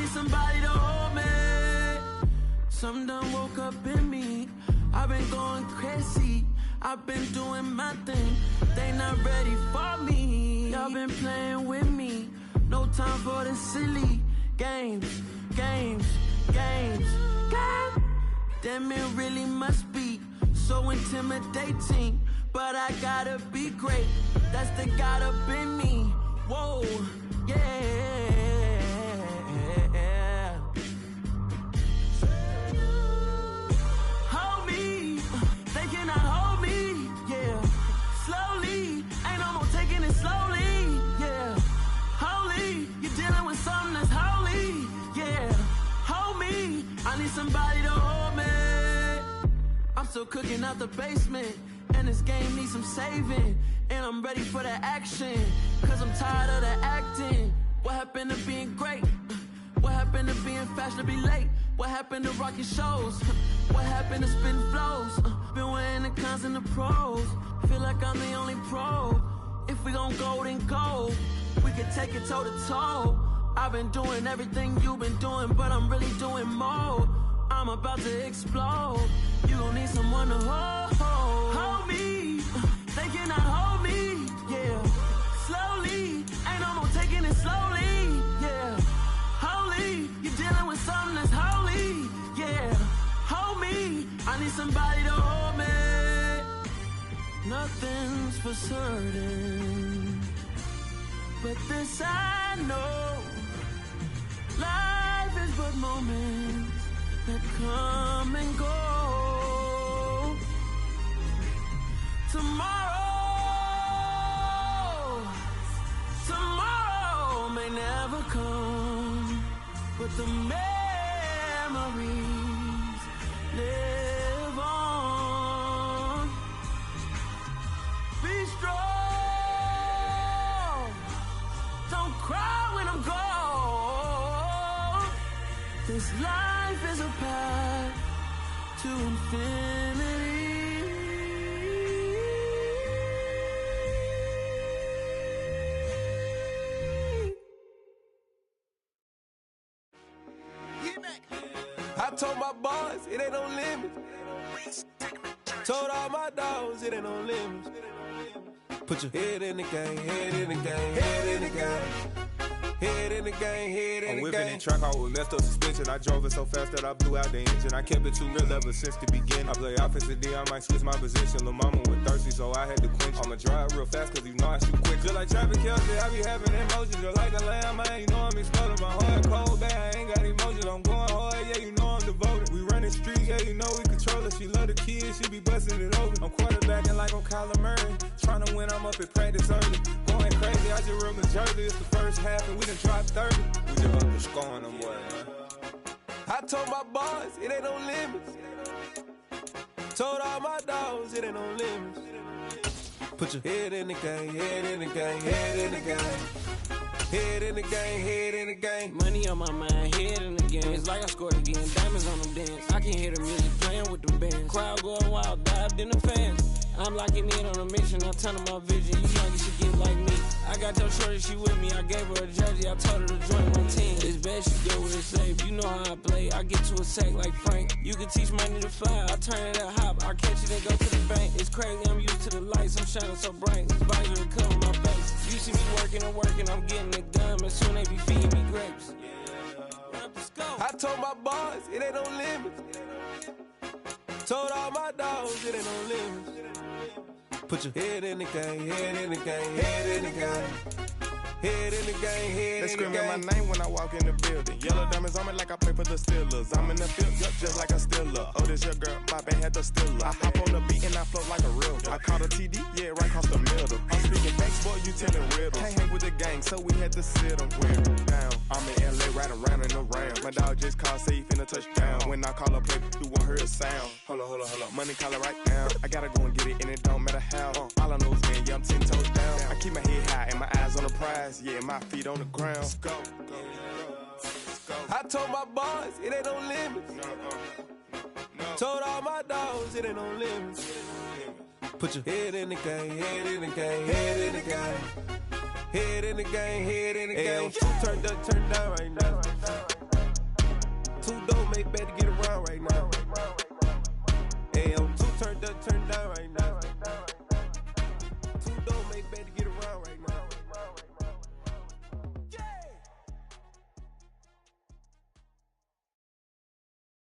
Speaker 20: need somebody to hold me. Something done woke up in me. I've been going crazy. I've been doing my thing. They not ready for me. Y'all been playing with me. No time for the silly games. Damn, it really must be so intimidating. But I gotta be great. That's the God up in me. Whoa, yeah. Hold me. They cannot hold me. Yeah. Slowly. Ain't no more taking it slowly. Yeah. Holy. You're dealing with something that's holy. Yeah. Hold me. I need somebody to hold me. I'm still cooking out the basement. And this game needs some saving. And I'm ready for the action. Cause I'm tired of the acting. What happened to being great? What happened to being fashionably late? What happened to rocking shows? What happened to spitting flows? Been wearing the cons and the pros. Feel like I'm the only pro. If we gon' go, then go. We can take it toe to toe. I've been doing everything you've been doing, but I'm really doing more. I'm about to explode. You gon' need someone to hold me. They cannot hold me. Yeah. Slowly. Ain't no more taking it slowly. Yeah. Holy. You're dealing with something that's holy. Yeah. Hold me. I need somebody to hold me. Nothing's for certain, but this I know. Life is but moments that come and go. Tomorrow may never come, but the memories live on. Be strong, don't cry when I'm gone. This life is a path to infinity.
Speaker 21: I told my boys it ain't no limits. Told all my dogs it ain't no limits. Put your head in the game, head in the game, head in the game. Head in the game, head in the game. I'm whipping in track out with messed up suspension. I drove it so fast that I blew out the engine. I kept it too real ever since the beginning. I play offensive D, I might switch my position. Lil' mama was thirsty, so I had to quench. I'ma drive real fast, cause you know I shoot quick. Just like traffic Kelsey, I be having emotions. Just like a lamb, man, you know I'm exploding. My heart cold, bad, I ain't got emotions. I'm going hard, yeah, you know I'm devoted. We running streets, yeah, you know we control it. She love the kids, she be busting it over. I'm quarterbacking like I'm Kyler Murray. Trying to win, I'm up at practice early. Going crazy, I just real Jersey. It's the first half and we done dropped 30. We just up to scoring them, boy, man. I told my boys, it ain't no limits. Told all my dogs, it ain't no limits. Put your head in the game, head in the game, head in the game. Head in the game, head in the game.
Speaker 11: Money on my mind, head in the game. It's like I scored again, diamonds on them dance. I can hear the music playing with them bands. Crowd going wild, dived in the fans. I'm locking in on a mission, I'm telling my vision. You young, you should get like me. I got your shorty, she with me. I gave her a jersey, I told her to join my team. It's bad, she get with it safe. You know how I play. I get to a sack like Frank. You can teach money to fly. I turn it up hop. I catch it and go to the bank. It's crazy, I'm used to the lights. I'm shining so bright. This visor will cover my face. You see me working and working, I'm getting it done. And soon they be feeding me grapes.
Speaker 21: I told my boys, it ain't no limits. Told all my dogs, it ain't no limits. Put your head in the game, head in the game, head in the game. Head in the game, head in the game. They screaming my name when I walk in the building. Yellow diamonds on me like I play for the Steelers. I'm in the field, just like a Steeler. Oh, this your girl, my band had the Steeler. I hop on the beat and I float like a real. I caught a TD, yeah, right across the middle. I'm speaking banks, boy, you telling riddles. Can't hang with the gang, so we had to sit them wear them down. I'm in LA, right around and around. My dog just called, say he finna touchdown. When I call a play, you won't hear a sound. Hold up. Money caller right now. I gotta go and get it, and it don't matter how. All I know is man, yeah, I'm 10 toes down. I keep my head high and my eyes on the prize. Yeah, my feet on the ground. Let's go. I told my boys, it ain't no limits. Told all my dogs, it ain't no limits. Put your head in the game, head in the game, head in the game. Head in the game, head in the game. Turned up, turned down right now. don't make better get around right now. Hey, I'm too turned up, turned down right now. Two don't make better get around right now.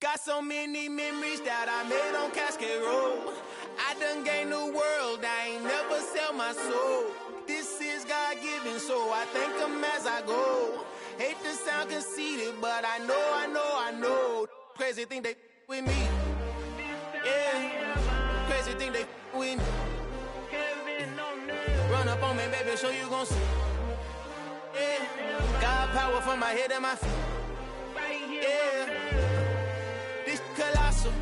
Speaker 1: Got so many memories that I made on Cascade Road. I done gained the world, I ain't never sell my soul. This is God-given, so I thank him as I go. Hate to sound conceited, but I know. Crazy thing they with me. Yeah, crazy thing they with me. Run up on me, baby, show you gon' see. Yeah, got power from my head and my feet. Yeah, this colossal.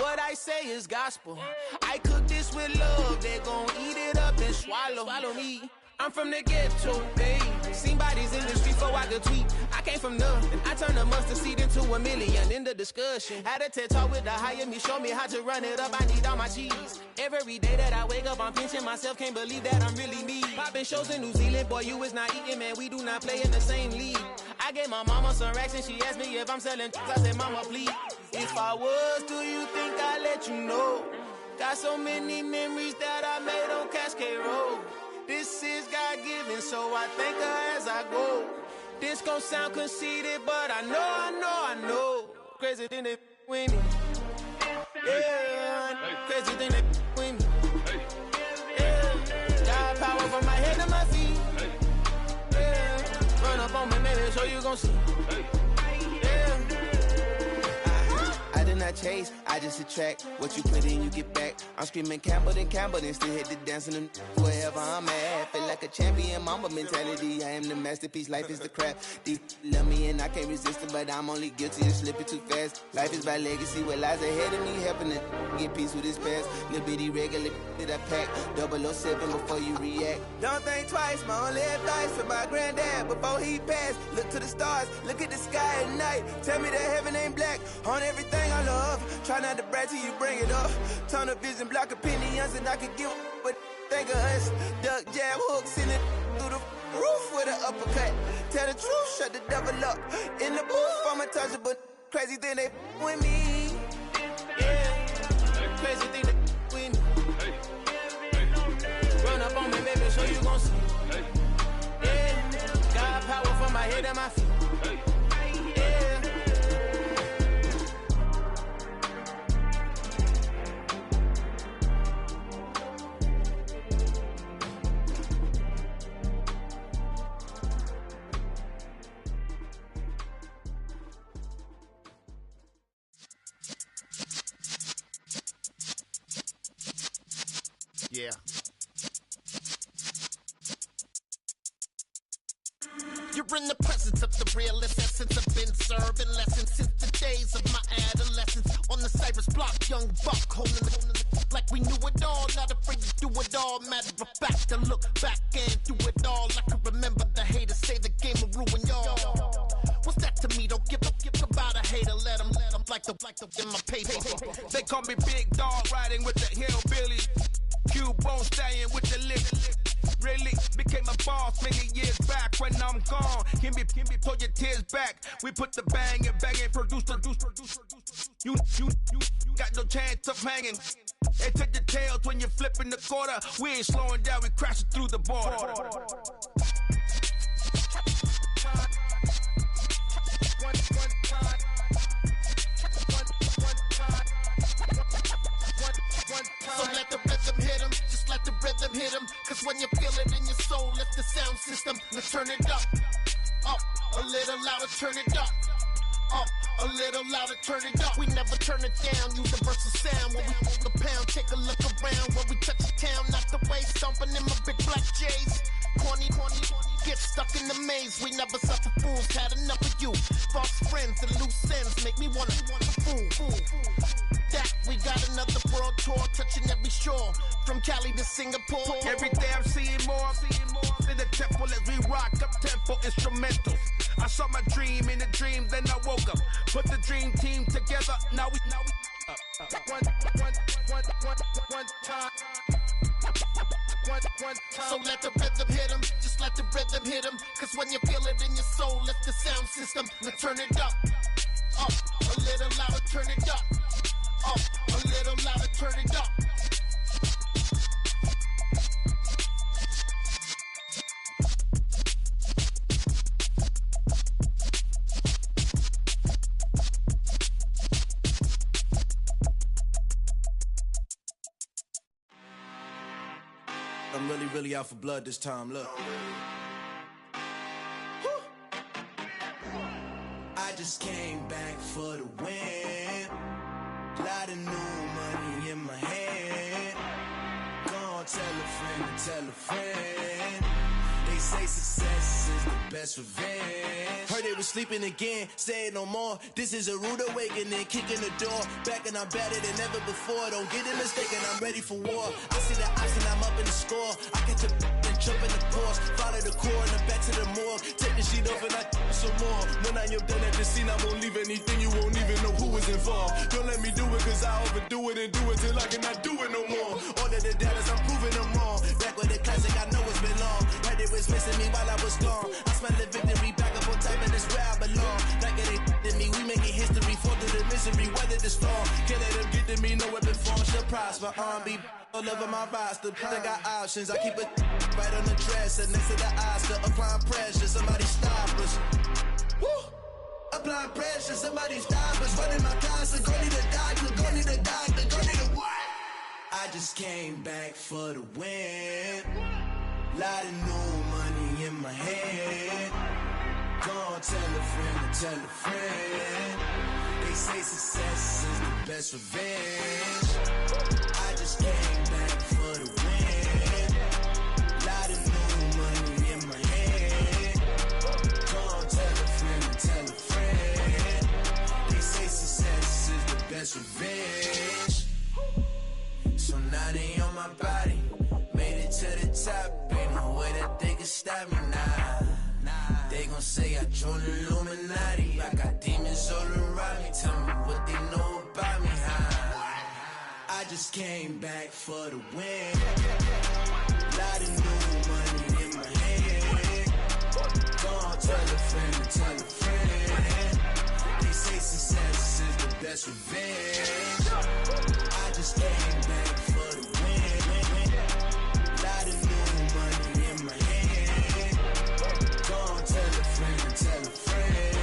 Speaker 1: What I say is gospel. I cook this with love, they gon' eat it up and swallow me. I'm from the ghetto, babe. Seen bodies in the street before I could tweet. I came from nothing. I turned a mustard seed into a million. In the discussion, had a TED talk with the higher me. Show me how to run it up. I need all my cheese. Every day that I wake up, I'm pinching myself. Can't believe that I'm really me. Popping shows in New Zealand, boy, you is not eating, man. We do not play in the same league. I gave my mama some racks and she asked me if I'm selling. I said, mama, please. If I was, do you think I'd let you know? Got so many memories that I made on Cascade Road. This is God-given, so I thank her as I go. This gon' sound conceited, but I know. Crazy thing they with me. Yeah, crazy thing they with me. Yeah, got power from my head to my feet. Yeah, run up on me, maybe so you gon' see. Yeah. I did not chase, I just attract. What you put in, you get back. I'm screaming Campbell, then still hit the dance and wherever I'm at. Feel like a champion, mamba mentality. I am the masterpiece, life is the crap. Deep love me and I can't resist it, but I'm only guilty of slipping too fast. Life is by legacy, what lies ahead of me, helping to get peace with his past. Little bitty regular that I pack, 007 before you react. Don't think twice, my only advice for my granddad before he passed. Look to the stars, look at the sky at night. Tell me that heaven ain't black on everything I love. Try not to brag till you bring it up. Tunnel vision, block opinions, and I could give but think of us. Duck jab hooks in it through the roof with an uppercut. Tell the truth, shut the devil up. In the booth, I'm untouchable. Crazy thing they with me. Yeah, crazy thing they with me. Run up on me, baby, so you gon' see. Yeah, got power from my head and my feet.
Speaker 5: Yeah. You're in the presence of the realest essence. I've been serving lessons since the days of my adolescence. On the Cypress block, young buck holding the like we knew it all. Not afraid to do it all. Matter of fact, to look back and do it all. I can remember the haters say the game will ruin y'all. What's that to me? Don't give about a hater. Let them like the in my paper.
Speaker 21: They call me Big Dog, riding with the hillbillies. Q-Bone stallion with the lip. Really became a boss many years back. When I'm gone, can be pull your tears back. We put the bang and produce. You got no chance of hanging. They take the tails when you're flipping the quarter. We ain't slowing down, we crashing through the border.
Speaker 5: So let the rhythm hit him, just let the rhythm hit him. Cause when you feel it in your soul, lift the sound system, let's turn it up. Up, a little louder, turn it up. Up, a little louder, turn it up. We never turn it down, universal sound. When we move the pound, take a look around. When we touch the town, not the way, stomping in my big black J's. Corny, get stuck in the maze. We never suffer fools, had enough of you. False friends and loose ends make me wanna fool. That we got another world tour, touching every shore, from Cali to Singapore.
Speaker 21: Every day I'm seeing more in the temple as we rock up tempo instrumentals. I saw my dream in a dream, then I woke up. Put the dream team together, now we one time.
Speaker 5: So let the rhythm hit him, just let the rhythm hit him. Cause when you feel it in your soul, lift the sound system, let's turn it up. Up, a little louder, turn it up. Up, a little louder, turn it up.
Speaker 6: I'm really out for blood this time, look. I just came back for the win. Lot of new money in my hand. Gonna tell a friend to tell a friend. They say success is the best revenge. Heard they was sleeping again, say it no more. This is a rude awakening, kicking the door. Back and I'm better than ever before. Don't get it mistaken, I'm ready for war. I see the option, I'm up in the score. I catch a and jump in the course. Follow the core and then back to the morgue. Take the sheet off and I some more. When I am done at the scene, I won't leave anything. You won't even know who was involved. Don't let me do it, cause I overdo it and do it till I cannot do it no more. All of the doubters, I'm proving them wrong. Back with the classic, I know it's been long. Heard it was missing me while I was gone. I smell the victory, back up on time, and it's where I belong. Like it ain't to me, we making history. Fall through the misery, weather the storm. Can't let them get to me, no weapon form should prosper. R&B all over my roster, I got options. I keep it right on the dresser, next to the Oscar. Applying pressure, somebody stop us. Woo! Applying pressure, somebody stop us. Running my concert, go need a doctor, go need a doctor, go need a what? I just came back for the win. Lot of new money in my hand. Gonna tell a friend to tell a friend. They say success is the best revenge. I just came back for the win. Lot of new money in my hand. Gonna tell a friend to tell a friend. They say success is the best revenge. So now they on my body. Made it to the top. Ain't no way that they can stop me now. They gon' say I joined the Illuminati. I got demons all around me. Tell me what they know about me, huh? I just came back for the win. Lot of new money in my hand. Gonna tell a friend to tell a friend. They say success is the best revenge.